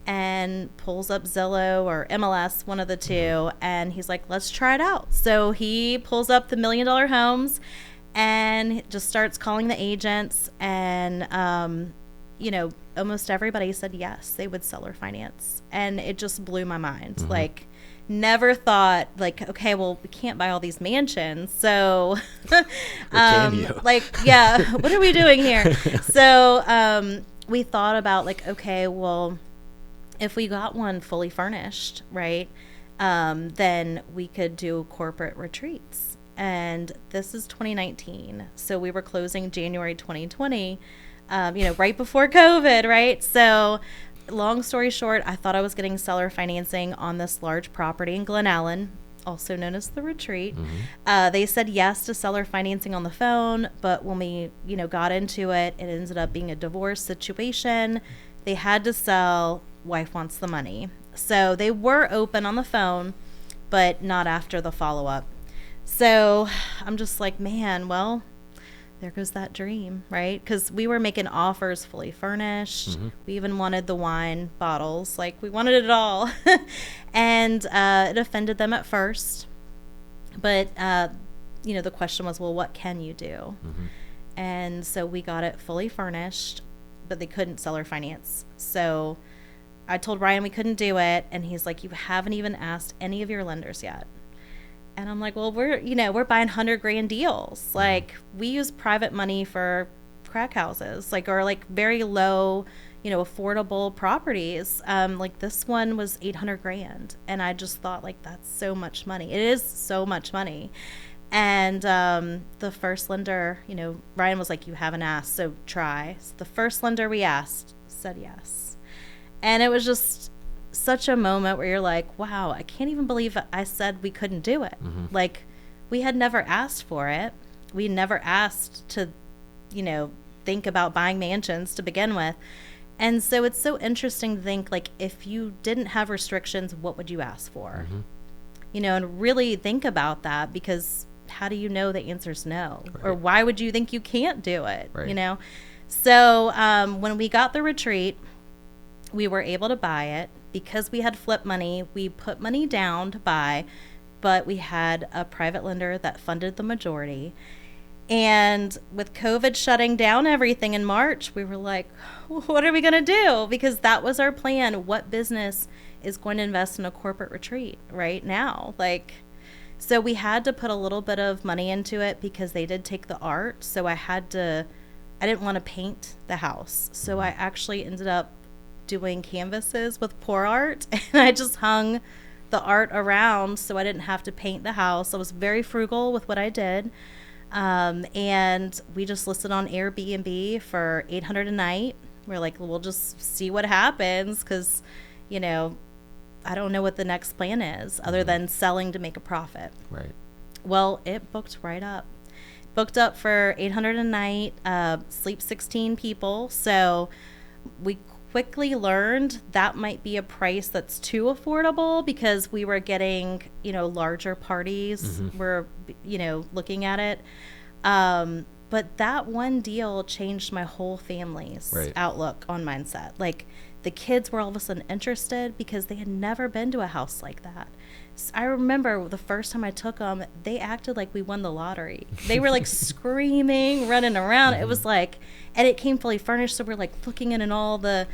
and pulls up Zillow or MLS, one of the two. And he's like, let's try it out. So he pulls up the $1 Million Homes and just starts calling the agents. And, almost everybody said yes, they would seller finance. And it just blew my mind. Like, never thought like, okay, well, we can't buy all these mansions. So, can you? like, yeah, what are we doing here? So, we thought about like, okay, well, if we got one fully furnished, right, then we could do corporate retreats. And this is 2019. So we were closing January 2020, right before COVID, right? So long story short, I thought I was getting seller financing on this large property in Glen Allen, also known as the Retreat. They said yes to seller financing on the phone, but when we, got into it, it ended up being a divorce situation. They had to sell. Wife wants the money. So they were open on the phone, but not after the follow-up. So I'm just like, man, well, there goes that dream, right? Because we were making offers fully furnished. We even wanted the wine bottles. Like, we wanted it all. And it offended them at first. But, the question was, well, what can you do? And so we got it fully furnished, but they couldn't seller finance. So I told Ryan we couldn't do it, and he's like, you haven't even asked any of your lenders yet. And I'm like, well, we're buying $100,000 deals. Like, we use private money for crack houses, or very low, affordable properties. Like, this one was $800,000, and I just thought, like, that's so much money. It is so much money. And the first lender, Ryan was like, you haven't asked, so try. So the first lender we asked said yes. And it was just such a moment where you're like, wow, I can't even believe I said we couldn't do it. Like, we had never asked for it. We never asked to, think about buying mansions to begin with. And so it's so interesting to think, like, if you didn't have restrictions, what would you ask for? And really think about that, because how do you know the answer's no? Right. Or why would you think you can't do it? Right. So when we got the retreat, we were able to buy it. Because we had flip money, we put money down to buy, but we had a private lender that funded the majority. And with COVID shutting down everything in March, we were like, what are we going to do? Because that was our plan. What business is going to invest in a corporate retreat right now? So we had to put a little bit of money into it, because they did take the art. So I didn't want to paint the house. So I actually ended up doing canvases with pour art, and I just hung the art around so I didn't have to paint the house. I was very frugal with what I did. And we just listed on Airbnb for $800 a night. We're like, we'll just see what happens, because, I don't know what the next plan is other than selling to make a profit. Right. Well, it booked right up. Booked up for $800 a night, sleep 16 people. So we quickly learned that might be a price that's too affordable, because we were getting, larger parties. We're, looking at it. But that one deal changed my whole family's outlook on mindset. Like, the kids were all of a sudden interested, because they had never been to a house like that. So I remember the first time I took them, they acted like we won the lottery. They were like screaming, running around. It was like, and it came fully furnished. So we're like looking in all the,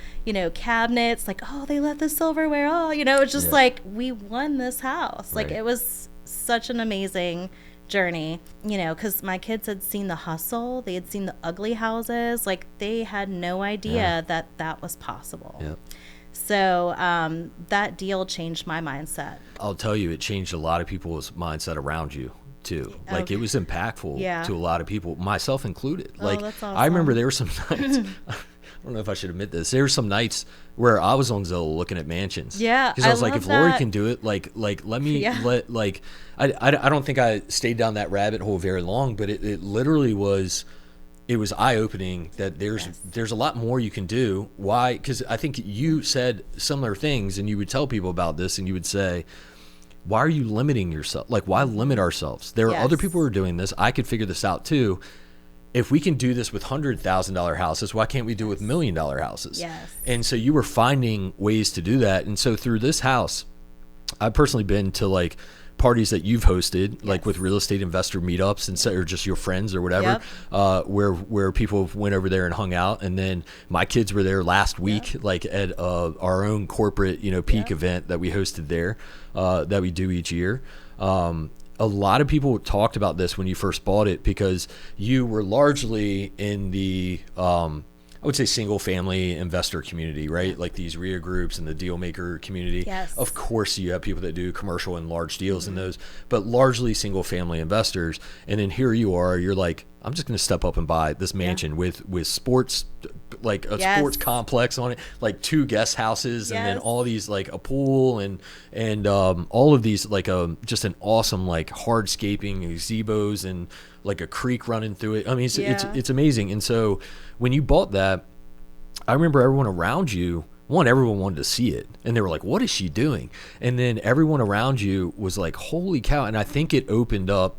cabinets, like, oh, they left the silverware. Oh, it's just like, we won this house. Like, it was such an amazing journey, because my kids had seen the hustle. They had seen the ugly houses. Like, they had no idea that was possible. Yep. So that deal changed my mindset. I'll tell you, it changed a lot of people's mindset around you too. Like, it was impactful to a lot of people, myself included. Like, that's awesome. I remember there were some nights, I don't know if I should admit this, there were some nights where I was on Zillow looking at mansions. Yeah, because I was like, if Lori can do it, like let me I don't think I stayed down that rabbit hole very long, but it literally was. It was eye-opening that there's a lot more you can do. Why? Because I think you said similar things, and you would tell people about this, and you would say, why are you limiting yourself? Like, why limit ourselves? There are other people who are doing this. I could figure this out too. If we can do this with $100,000 houses, why can't we do it with $1 million houses? Yes. And so you were finding ways to do that. And so through this house, I've personally been to like parties that you've hosted, like with real estate investor meetups and or just your friends or whatever, where people went over there and hung out. And then my kids were there last week, like at our own corporate, peak event that we hosted there, that we do each year. A lot of people talked about this when you first bought it, because you were largely in the, I would say, single family investor community, right? Like these RIA groups and the deal maker community. Yes. Of course, you have people that do commercial and large deals in those, but largely single family investors. And then here you are, you're like, I'm just going to step up and buy this mansion with sports, like a sports complex on it, like 2 guest houses, and then all these, like a pool and all of these, like just an awesome, like hardscaping gazebos and like a creek running through it. I mean, it's amazing. And so when you bought that, I remember everyone around you, everyone wanted to see it, and they were like, what is she doing? And then everyone around you was like, holy cow. And I think it opened up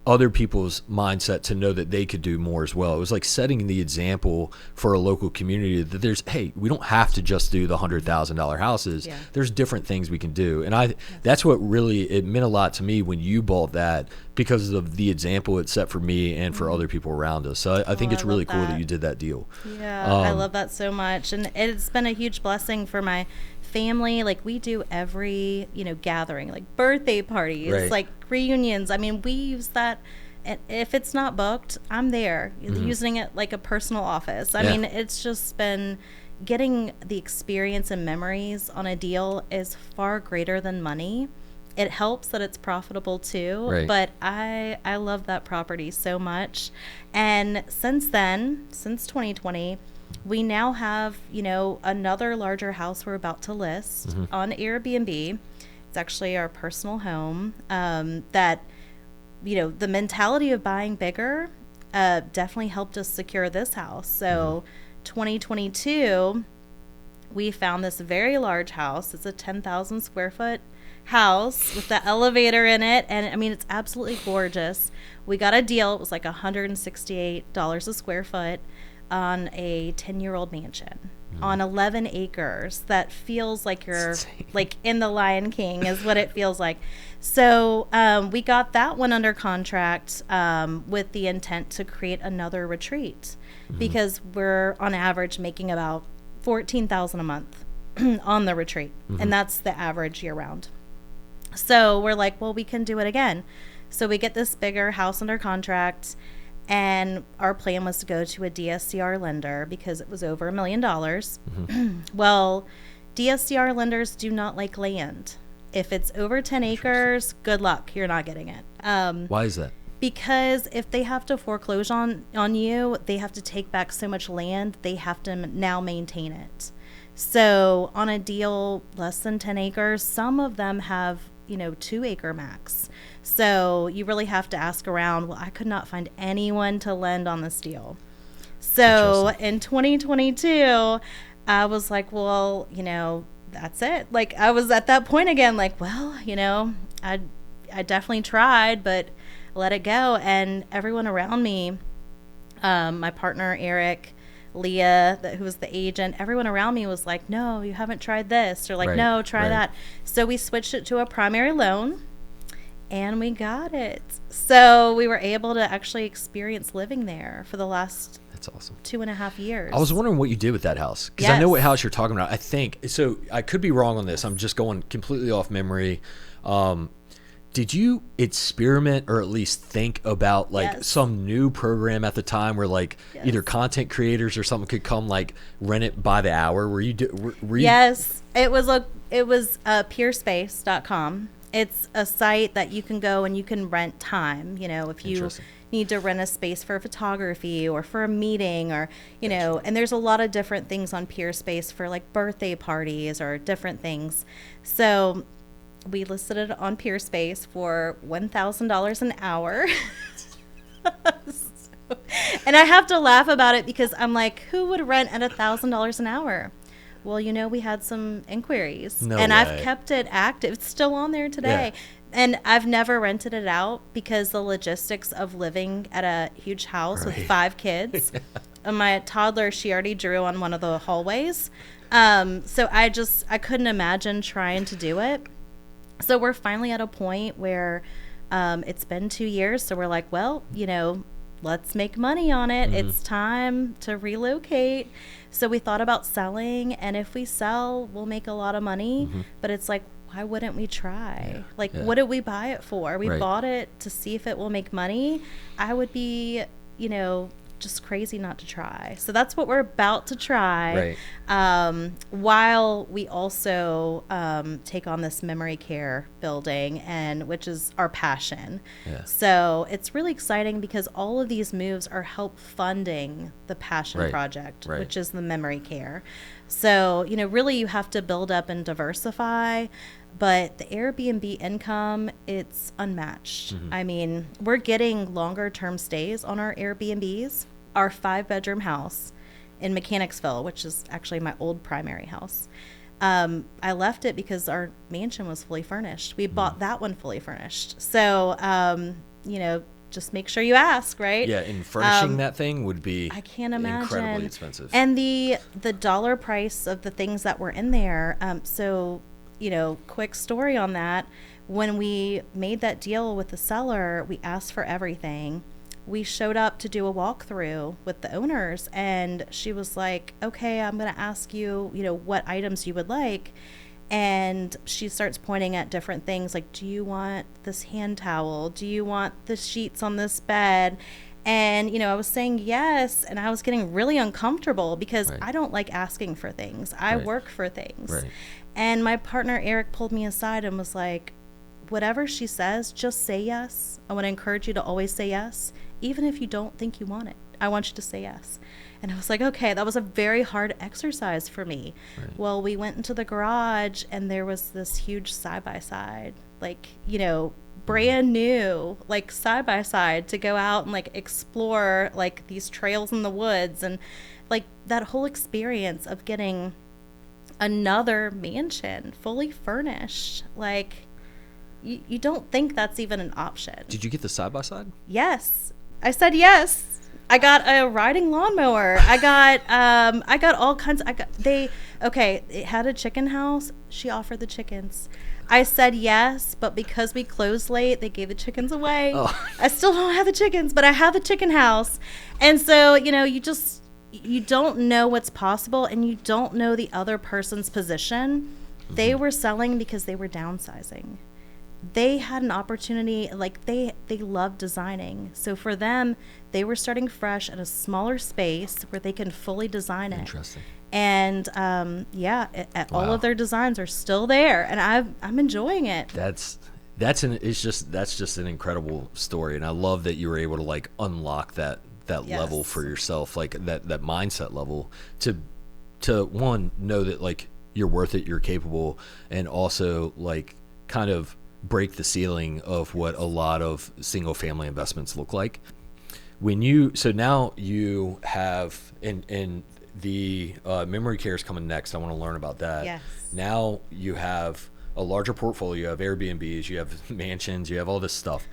other people's mindset to know that they could do more as well. It was like setting the example for a local community that hey, we don't have to just do the $100,000 houses. Yeah. There's different things we can do. And that's what really, it meant a lot to me when you bought that, because of the example it set for me and for other people around us. So I think it's really cool that you did that deal. Yeah, I love that so much. And it's been a huge blessing for my family. Like we do every, gathering, like birthday parties, like reunions. I mean, we use that. And if it's not booked, I'm there using it like a personal office. I mean, it's just been getting the experience and memories on a deal is far greater than money. It helps that it's profitable too, but I love that property so much. And since 2020, we now have, another larger house we're about to list on Airbnb. It's actually our personal home, that, the mentality of buying bigger definitely helped us secure this house. So 2022, we found this very large house. It's a 10,000 square foot house with the elevator in it, and I mean, it's absolutely gorgeous. We got a deal. It was like $168 a square foot on a 10-year-old mansion on 11 acres. That feels like you're like in the Lion King is what it feels like. So we got that one under contract with the intent to create another retreat, because we're on average making about $14,000 a month on the retreat, and that's the average year round. So we're like, well, we can do it again. So we get this bigger house under contract, and our plan was to go to a DSCR lender because it was over $1 million. Well, DSCR lenders do not like land. If it's over 10 acres, good luck. You're not getting it. Why is that? Because if they have to foreclose on you, they have to take back so much land, they have to now maintain it. So on a deal less than 10 acres, some of them have 2 acre max. So you really have to ask around. Well, I could not find anyone to lend on this deal. So in 2022, I was like, well, that's it. Like I was at that point again, like, well, I definitely tried, but let it go. And everyone around me, my partner, Eric, Leah, who was the agent, everyone around me was like, no, you haven't tried this, or like, no, try that. So we switched it to a primary loan, and we got it. So we were able to actually experience living there for the last That's awesome. 2.5 years. I was wondering what you did with that house, because I know what house you're talking about. I think so. I could be wrong on this. I'm just going completely off memory. Did you experiment or at least think about like some new program at the time where like either content creators or something could come like rent it by the hour? Were you Yes, it was peerspace.com. It's a site that you can go and you can rent time. If you need to rent a space for photography or for a meeting, or and there's a lot of different things on Peerspace for like birthday parties or different things. So we listed it on Peerspace for $1,000 an hour. And I have to laugh about it because I'm like, who would rent at $1,000 an hour? Well, we had some inquiries, I've kept it active. It's still on there today. Yeah. And I've never rented it out because the logistics of living at a huge house with 5 kids. And my toddler, she already drew on one of the hallways. So I couldn't imagine trying to do it. So we're finally at a point where it's been 2 years. So we're like, well, let's make money on it. It's time to relocate. So we thought about selling, and if we sell, we'll make a lot of money. But it's like, why wouldn't we try? What did we buy it for? We bought it to see if it will make money. I would be, just crazy not to try. So that's what we're about to try. While we also take on this memory care building, and which is our passion. So it's really exciting because all of these moves are help funding the passion project, which is the memory care. So, really you have to build up and diversify, but the Airbnb income, it's unmatched. I mean, we're getting longer term stays on our Airbnbs. Our 5-bedroom house in Mechanicsville, which is actually my old primary house, I left it because our mansion was fully furnished. We bought that one fully furnished. So, just make sure you ask, right? Yeah, and furnishing that thing would be, I can't imagine, incredibly expensive. And the dollar price of the things that were in there. Quick story on that. When we made that deal with the seller, we asked for everything. We showed up to do a walkthrough with the owners, and she was like, okay, I'm going to ask you, what items you would like. And she starts pointing at different things like, do you want this hand towel? Do you want the sheets on this bed? And, I was saying yes, and I was getting really uncomfortable because I don't like asking for things. I work for things. And my partner, Eric, pulled me aside and was like, whatever she says, just say yes. I want to encourage you to always say yes, even if you don't think you want it. I want you to say yes. And I was like, okay, that was a very hard exercise for me. Well, we went into the garage, and there was this huge side-by-side, brand new, side-by-side to go out and explore these trails in the woods, and that whole experience of getting another mansion fully furnished. You don't think that's even an option. Did you get the side-by-side? Yes. I said yes. I got a riding lawnmower. I got all kinds. It had a chicken house. She offered the chickens. I said yes, but because we closed late, they gave the chickens away. I still don't have the chickens, but I have a chicken house. And so, you don't know what's possible, and you don't know the other person's position. They were selling because they were downsizing. They had an opportunity, they love designing. So for them, they were starting fresh at a smaller space where they can fully design it. Interesting. And all of their designs are still there, and I'm enjoying it. That's just an incredible story, and I love that you were able to unlock that level for yourself, that mindset level to one, know that you're worth it, you're capable, and also kind of break the ceiling of what a lot of single family investments look like. So now you have, and the memory care is coming next. I want to learn about that. Yes. Now you have a larger portfolio. You have Airbnbs, you have mansions, you have all this stuff.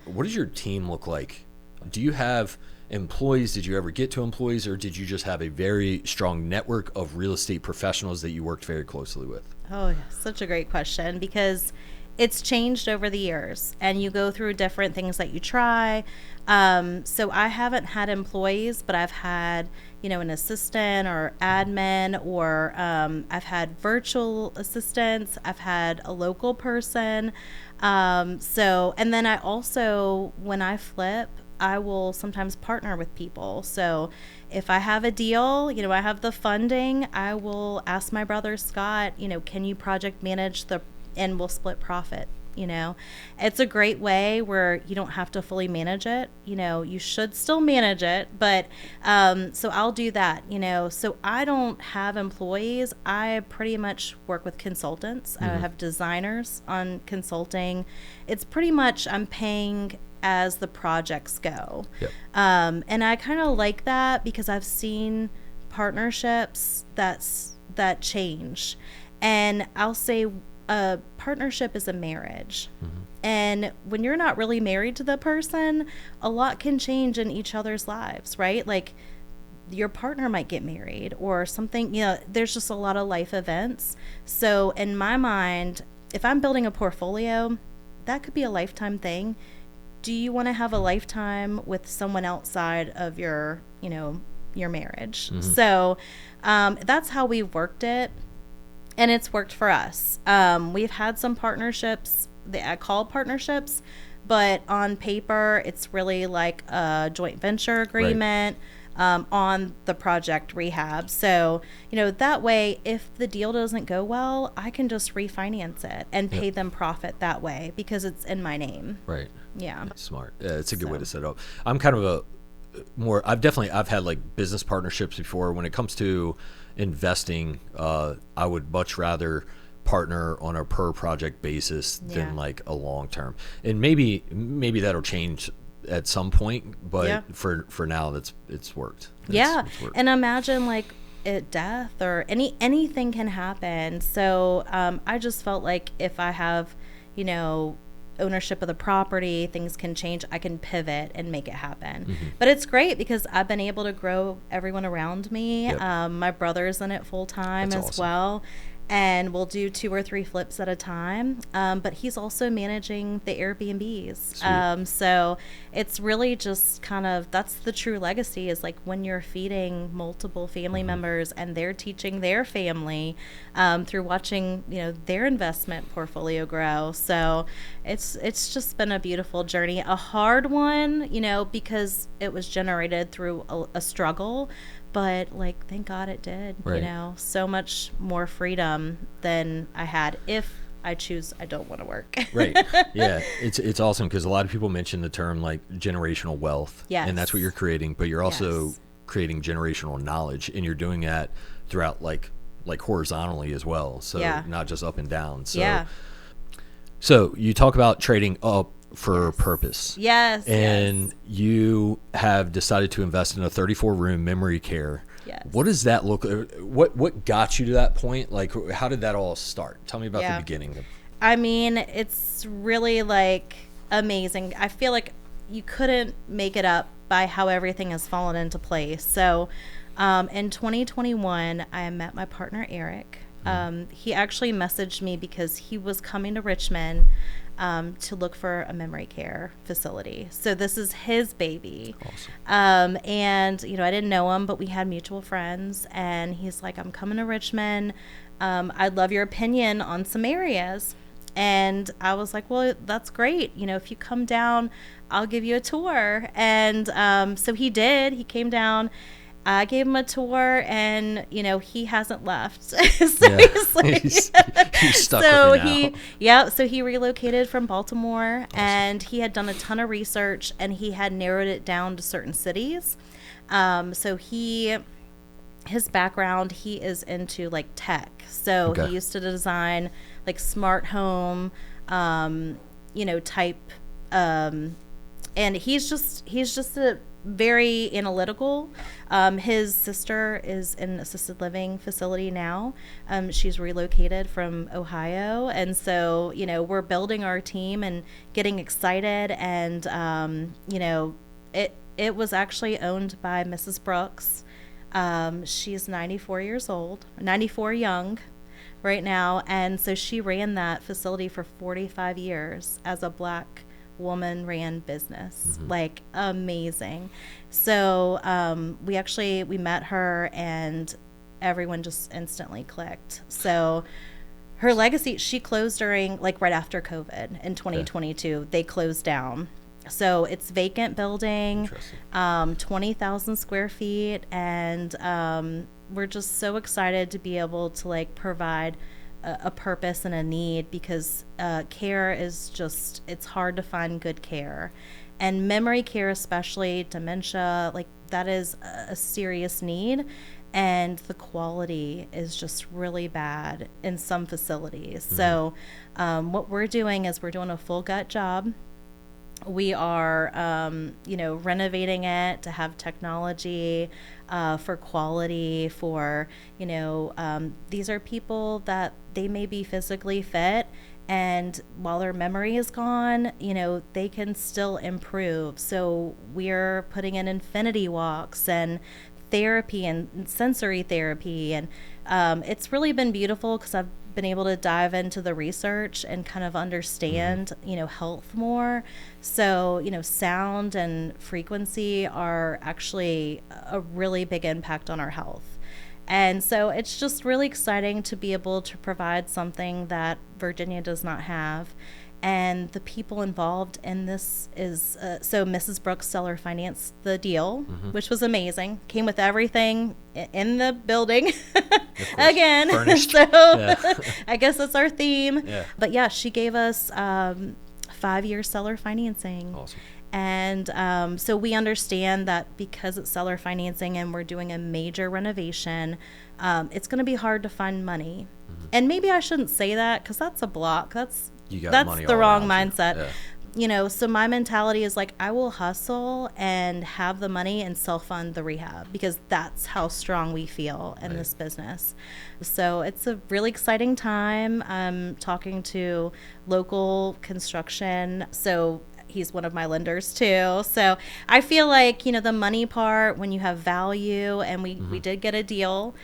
What does your team look like? Do you have employees? Did you ever get to employees, or did you just have a very strong network of real estate professionals that you worked very closely with? Oh, such a great question, because it's changed over the years, and you go through different things that you try. So I haven't had employees, but I've had, an assistant or admin, or I've had virtual assistants. I've had a local person. And then I also, when I flip, I will sometimes partner with people. So if I have a deal, I have the funding, I will ask my brother Scott, can you project manage and we'll split profit. It's a great way where you don't have to fully manage it. You should still manage it, but so I'll do that. So I don't have employees. I pretty much work with consultants. I have designers on consulting. It's pretty much I'm paying as the projects go. Yep. And I kind of like that because I've seen partnerships that change. And I'll say a partnership is a marriage. And when you're not really married to the person, a lot can change in each other's lives, right? Your partner might get married or something, there's just a lot of life events. So in my mind, if I'm building a portfolio, that could be a lifetime thing. Do you want to have a lifetime with someone outside of your, your marriage? So that's how we've worked it, and it's worked for us. We've had some partnerships that I call partnerships, but on paper, it's really like a joint venture agreement. On the project rehab. So, that way, if the deal doesn't go well, I can just refinance it and pay them profit that way because it's in my name. Right. Yeah. Smart. It's a good way to set it up. I'm kind of I've had like business partnerships before. When it comes to investing, I would much rather partner on a per project basis than like a long term. And maybe that'll change at some point, but for now it's worked. It's worked. And imagine like death or anything can happen. So I just felt like if I have ownership of the property, things can change. I can pivot and make it happen. But it's great because I've been able to grow everyone around me. My brother's in it full time as well. And we'll do 2 or 3 flips at a time. But he's also managing the Airbnbs. So it's really just kind of, that's the true legacy, is like when you're feeding multiple family members and they're teaching their family through watching, their investment portfolio grow. So it's just been a beautiful journey, a hard one, because it was generated through a struggle. But like, thank God it did, so much more freedom than I had if I choose I don't want to work. Right. Yeah. It's awesome because a lot of people mention the term like generational wealth. Yes. And that's what you're creating, but you're also creating generational knowledge, and you're doing that throughout like horizontally as well. So not just up and down. So you talk about trading up for purpose. Yes. And you have decided to invest in a 34-room memory care. Yes. What does that look like? What got you to that point? Like, how did that all start? Tell me about the beginning. I mean, it's really like amazing. I feel like you couldn't make it up by how everything has fallen into place. So in 2021, I met my partner, Eric. He actually messaged me because he was coming to Richmond to look for a memory care facility. So this is his baby. Awesome. And, I didn't know him, but we had mutual friends. And he's like, I'm coming to Richmond. I'd love your opinion on some areas. And I was like, well, that's great. If you come down, I'll give you a tour. And so he did. He came down. I gave him a tour, and he hasn't left. So he's like, he's stuck so with me now. So he relocated from Baltimore, and he had done a ton of research, and he had narrowed it down to certain cities. So his background, he is into like tech. So he used to design like smart home, type, and he's just a very analytical. His sister is in an assisted living facility now. She's relocated from Ohio. And so, we're building our team and getting excited. And, it was actually owned by Mrs. Brooks. She's 94 years old, 94 young right now. And so she ran that facility for 45 years as a Black woman ran business. Like amazing. So we met her, and everyone just instantly clicked. So her legacy, she closed during right after COVID in 2022. They closed down. So it's vacant building, 20,000 square feet, and we're just so excited to be able to provide a purpose and a need, because care is just, it's hard to find good care, and memory care, especially dementia, that is a serious need, and the quality is just really bad in some facilities. So what we're doing is we're doing a full gut job. We are, renovating it to have technology for quality, for, these are people that they may be physically fit, and while their memory is gone, they can still improve. So we're putting in infinity walks and therapy and sensory therapy. And it's really been beautiful because I've been able to dive into the research and kind of understand, health more. So, sound and frequency are actually a really big impact on our health. And so it's just really exciting to be able to provide something that Virginia does not have. And the people involved in this is, so Mrs. Brooks Seller financed the deal, which was amazing. Came with everything in the building again. Furnished. So Yeah. I guess that's our theme. Yeah. But yeah, she gave us 5-year seller financing. Awesome. And so we understand that because it's seller financing and we're doing a major renovation, it's going to be hard to find money. And maybe I shouldn't say that because that's a block. That's the wrong mindset. Yeah. So my mentality is like, I will hustle and have the money and self-fund the rehab because that's how strong we feel in this business. So it's a really exciting time. I'm talking to local construction. So he's one of my lenders too. So I feel like, the money part, when you have value, and we did get a deal,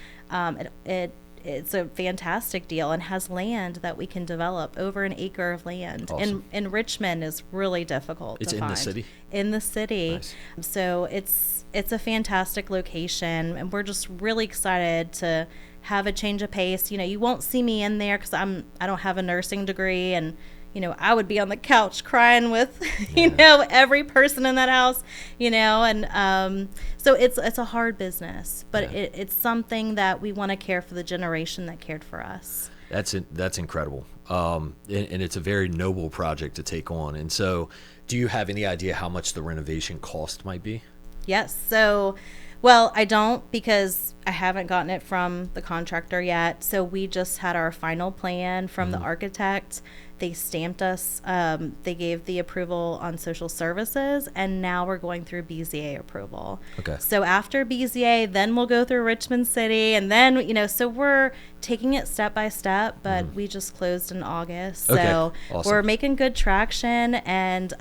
it's a fantastic deal and has land that we can develop, over an acre of land. Awesome. In Richmond is really difficult to find. It's in the city? In the city. Nice. So it's a fantastic location, and we're just really excited to have a change of pace. You won't see me in there because I don't have a nursing degree, and I would be on the couch crying with, every person in that house, and so it's a hard business, but it's something that we want to care for the generation that cared for us. That's incredible. And it's a very noble project to take on. And so do you have any idea how much the renovation cost might be? Yes. So, well, I don't, because I haven't gotten it from the contractor yet. So we just had our final plan from the architect. They stamped us. They gave the approval on social services, and now we're going through BZA approval. Okay. So after BZA, then we'll go through Richmond City, and then, so we're taking it step by step, but we just closed in August. Okay. So Awesome. We're making good traction, and,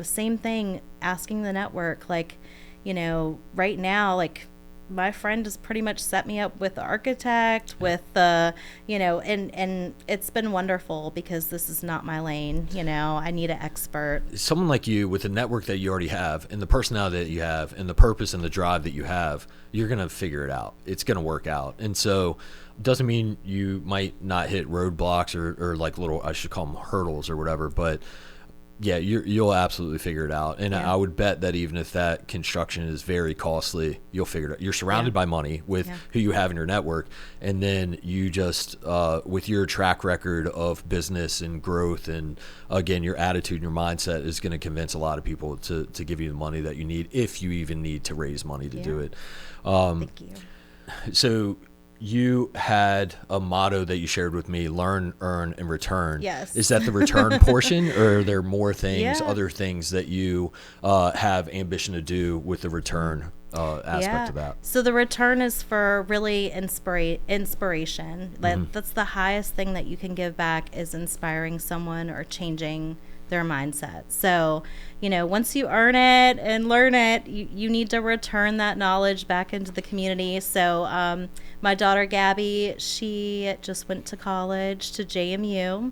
same thing, asking the network, like, right now, like, my friend has pretty much set me up with the architect, with the, and it's been wonderful because this is not my lane. I need an expert. Someone like you, with the network that you already have and the personality that you have and the purpose and the drive that you have, you're going to figure it out. It's going to work out. And so doesn't mean you might not hit roadblocks or like little, I should call them hurdles or whatever, but yeah, you'll absolutely figure it out. And I would bet that even if that construction is very costly, you'll figure it out. You're surrounded by money with who you have in your network. And then you just, with your track record of business and growth, and again, your attitude and your mindset is going to convince a lot of people to give you the money that you need, if you even need to raise money to do it. Thank you. So you had a motto that you shared with me: learn, earn, and return. Yes. Is that the return portion, or are there more things, Yeah. other things that you have ambition to do with the return aspect of that? So the return is for really inspiration. That's the highest thing that you can give back, is inspiring someone or changing their mindset. So, once you earn it and learn it, you need to return that knowledge back into the community. So my daughter Gabby, she just went to college to JMU,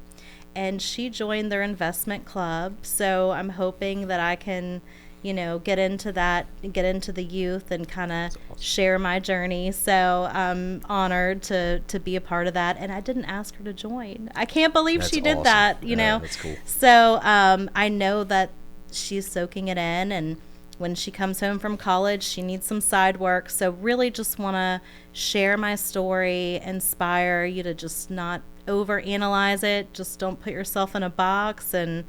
and she joined their investment club. So I'm hoping that I can get into the youth and kind of share my journey. So I'm honored to be a part of that. And I didn't ask her to join. I can't believe That's she did awesome. that, That's cool. So I know that she's soaking it in, and when she comes home from college, she needs some side work. So really just want to share my story, inspire you to just not overanalyze it. Just don't put yourself in a box and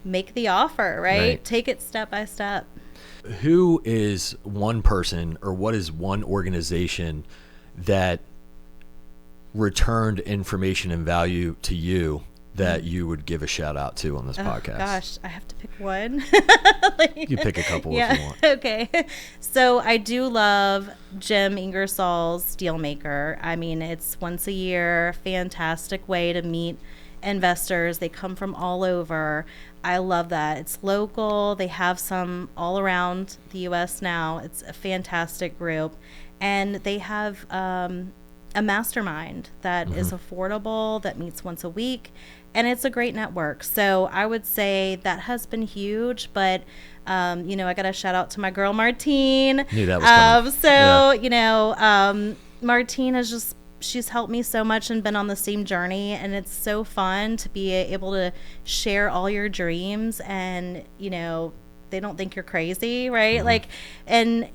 make the offer, right? Take it step by step. Who is one person, or what is one organization that returned information and value to you that you would give a shout out to on this podcast? Gosh, I have to pick one. You pick a couple if you want. Okay. So I do love Jim Ingersoll's Dealmaker. I mean, it's once a year, fantastic way to meet investors. They come from all over. I love that. It's local. They have some all around the U.S. now. It's a fantastic group. And they have a mastermind that is affordable, that meets once a week, and it's a great network. So I would say that has been huge, but you know, I got to shout out to my girl Martine. Knew that was coming. You know, Martine has just, she's helped me so much and been on the same journey, and it's so fun to be able to share all your dreams, and you know, they don't think you're crazy, right? Like, and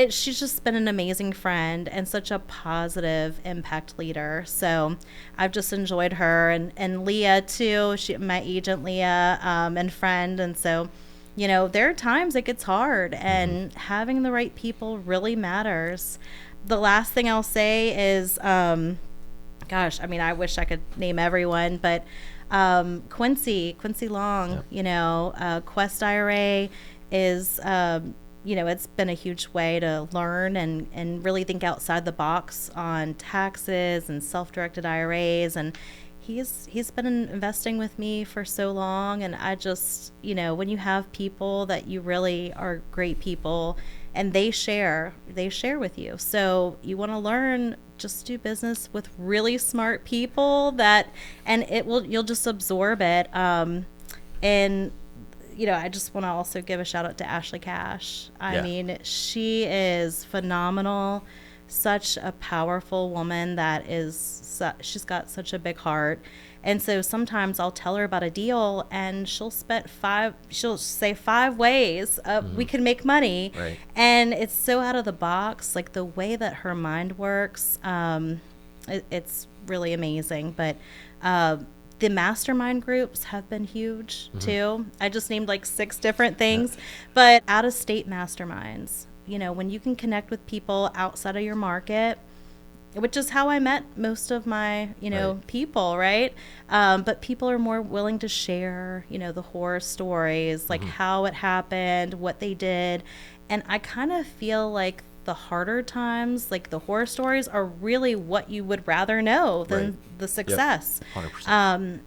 she's just been an amazing friend and such a positive impact leader. So I've just enjoyed her, and Leah too, my agent Leah, and friend. And so, you know, there are times it gets hard, and having the right people really matters. The last thing I'll say is, gosh, I mean, I wish I could name everyone, but Quincy Long, you know, Quest IRA is, you know, it's been a huge way to learn and really think outside the box on taxes and self-directed IRAs. And he's been investing with me for so long. And I just, you know, when you have people that you really are great people and they share with you. So you want to learn, just do business with really smart people and you'll just absorb it. And, you know, I just want to also give a shout out to Ashley Cash. I mean, she is phenomenal, such a powerful woman she's got such a big heart. And so sometimes I'll tell her about a deal and she'll say 5 ways we can make money. Right. And it's so out of the box, like the way that her mind works. It's really amazing. But the mastermind groups have been huge too. I just named like 6 different things, but out-of-state masterminds, you know, when you can connect with people outside of your market, which is how I met most of my, you know, people, right? But people are more willing to share, you know, the horror stories, like how it happened, what they did. And I kind of feel like the harder times, like the horror stories, are really what you would rather know than the success. Yep. 100%.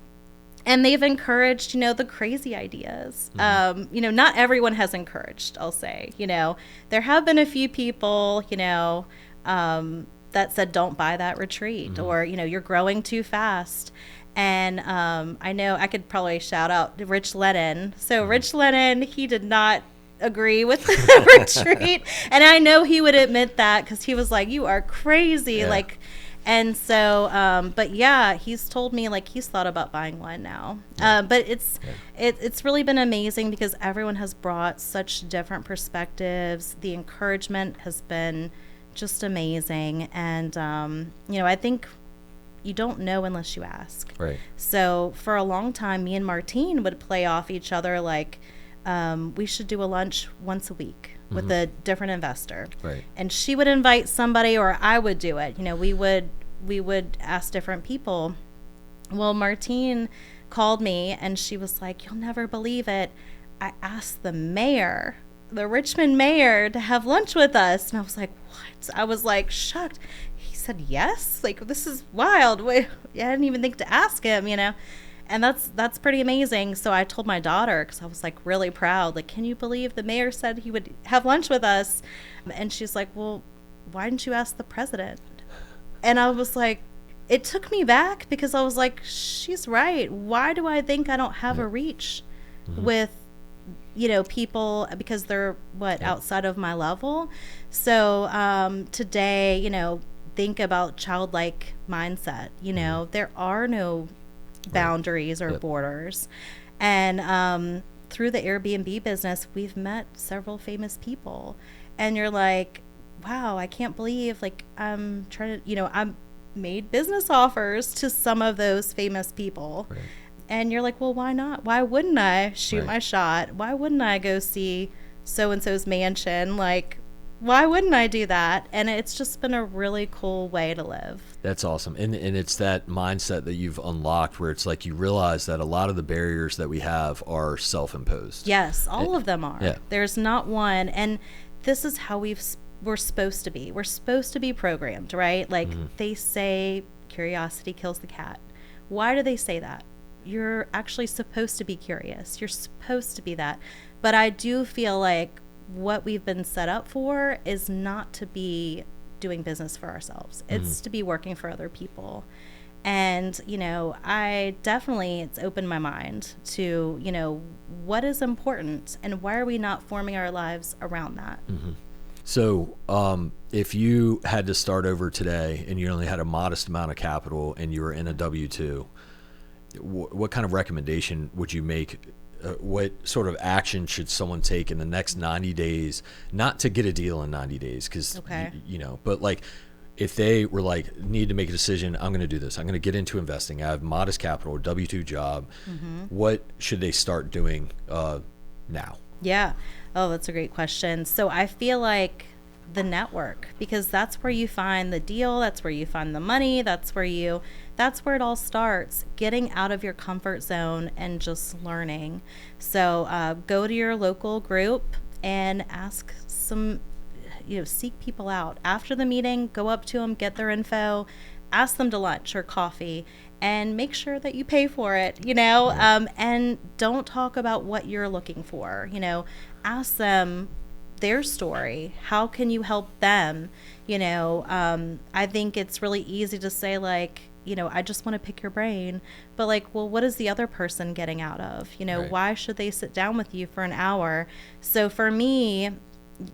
And they've encouraged, you know, the crazy ideas. You know, not everyone has encouraged, I'll say. You know, there have been a few people, you know, that said, don't buy that retreat, or, you know, you're growing too fast. And I know I could probably shout out Rich Lennon. So Rich Lennon, he did not agree with the retreat. And I know he would admit that, because he was like, you are crazy. Yeah. Like, and so, but yeah, he's told me like he's thought about buying one now. But it's really been amazing, because everyone has brought such different perspectives. The encouragement has been just amazing. And, you know, I think you don't know unless you ask. Right. So for a long time, me and Martine would play off each other like, we should do a lunch once a week with a different investor. Right. And she would invite somebody, or I would do it. You know, we would ask different people. Well, Martine called me and she was like, you'll never believe it, I asked the mayor, the Richmond mayor, to have lunch with us. And I was like, what? I was like shocked. He said yes. Like, this is wild. Wait, I didn't even think to ask him, you know. And that's pretty amazing. So I told my daughter, because I was like really proud, like, can you believe the mayor said he would have lunch with us? And she's like, well, why didn't you ask the president? And I was like, it took me back, because I was like, she's right. Why do I think I don't have a reach with, you know, people, because they're outside of my level? So today, you know, think about childlike mindset. You know, there are no boundaries or borders. And through the Airbnb business, we've met several famous people. And you're like, wow, I can't believe, like, I'm trying to, you know, I'm made business offers to some of those famous people. Right. And you're like, well, why not? Why wouldn't I shoot my shot? Why wouldn't I go see so-and-so's mansion? Like, why wouldn't I do that? And it's just been a really cool way to live. That's awesome. And it's that mindset that you've unlocked, where it's like you realize that a lot of the barriers that we have are self-imposed. Yes, all of them are. Yeah. There's not one. And this is how we're supposed to be. We're supposed to be programmed, right? Like they say curiosity kills the cat. Why do they say that? You're actually supposed to be curious. You're supposed to be that. But I do feel like what we've been set up for is not to be doing business for ourselves. It's to be working for other people. And, it's opened my mind to, what is important and why are we not forming our lives around that? So if you had to start over today and you only had a modest amount of capital and you were in a W-2, what kind of recommendation would you make? What sort of action should someone take in the next 90 days, not to get a deal in 90 days? Because, but like if they were like, need to make a decision, I'm going to do this. I'm going to get into investing. I have modest capital, W-2 job. What should they start doing now? Yeah. Oh, that's a great question. So I feel like the network, because that's where you find the deal. That's where you find the money. That's where it all starts, getting out of your comfort zone and just learning. So go to your local group and ask some, seek people out. After the meeting, go up to them, get their info, ask them to lunch or coffee, and make sure that you pay for it, and don't talk about what you're looking for. Ask them their story. How can you help them? I think it's really easy to say like, I just want to pick your brain, but like, well, what is the other person getting out of? Right. Why should they sit down with you for an hour? So for me,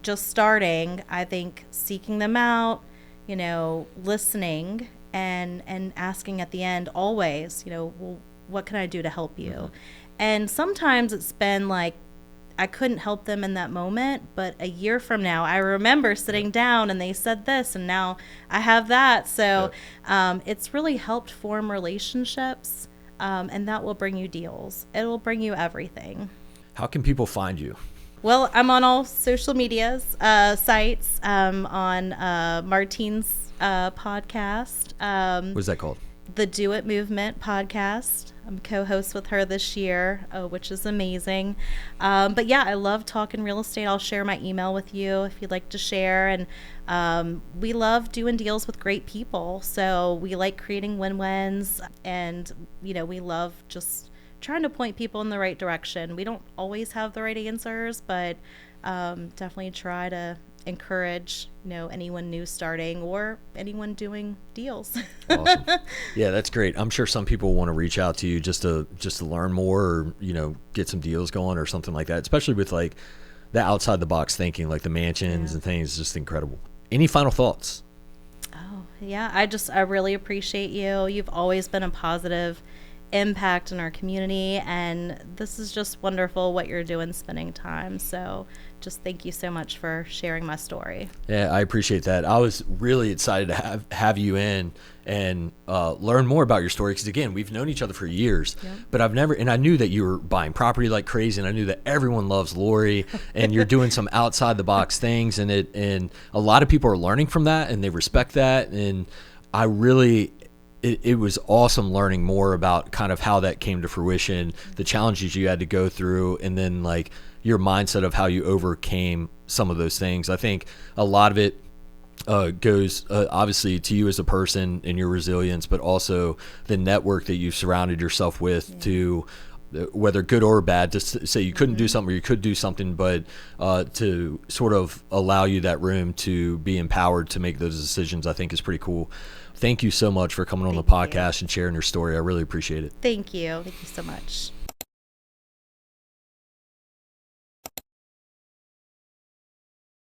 just starting, I think seeking them out, listening and asking at the end always, well, what can I do to help you? And sometimes it's been like, I couldn't help them in that moment, but a year from now, I remember sitting down and they said this, and now I have that. So it's really helped form relationships, and that will bring you deals. It will bring you everything. How can people find you? Well, I'm on all social medias, sites, on Martine's podcast. What's that called? The Do It Movement podcast. I'm co-host with her this year, which is amazing. But yeah, I love talking real estate. I'll share my email with you if you'd like to share. And we love doing deals with great people. So we like creating win-wins. And, we love just trying to point people in the right direction. We don't always have the right answers, but definitely try to encourage anyone new starting or anyone doing deals. Awesome. Yeah, that's great. I'm sure some people want to reach out to you just to learn more, or get some deals going or something like that, especially with like the outside the box thinking, like the mansions and things. Just incredible. Any final thoughts? Oh yeah, I really appreciate you. You've always been a positive impact in our community, and this is just wonderful what you're doing, spending time. So just thank you so much for sharing my story. Yeah, I appreciate that. I was really excited to have you in and learn more about your story, because again, we've known each other for years, but I knew that you were buying property like crazy, and I knew that everyone loves Lori and you're doing some outside the box things, and a lot of people are learning from that and they respect that. And I really, it was awesome learning more about kind of how that came to fruition, the challenges you had to go through, and then like your mindset of how you overcame some of those things. I think a lot of it goes obviously to you as a person and your resilience, but also the network that you've surrounded yourself with to, whether good or bad, to say you couldn't do something or you could do something, but to sort of allow you that room to be empowered to make those decisions, I think is pretty cool. Thank you so much for coming on the podcast and sharing your story. I really appreciate it. Thank you. Thank you so much.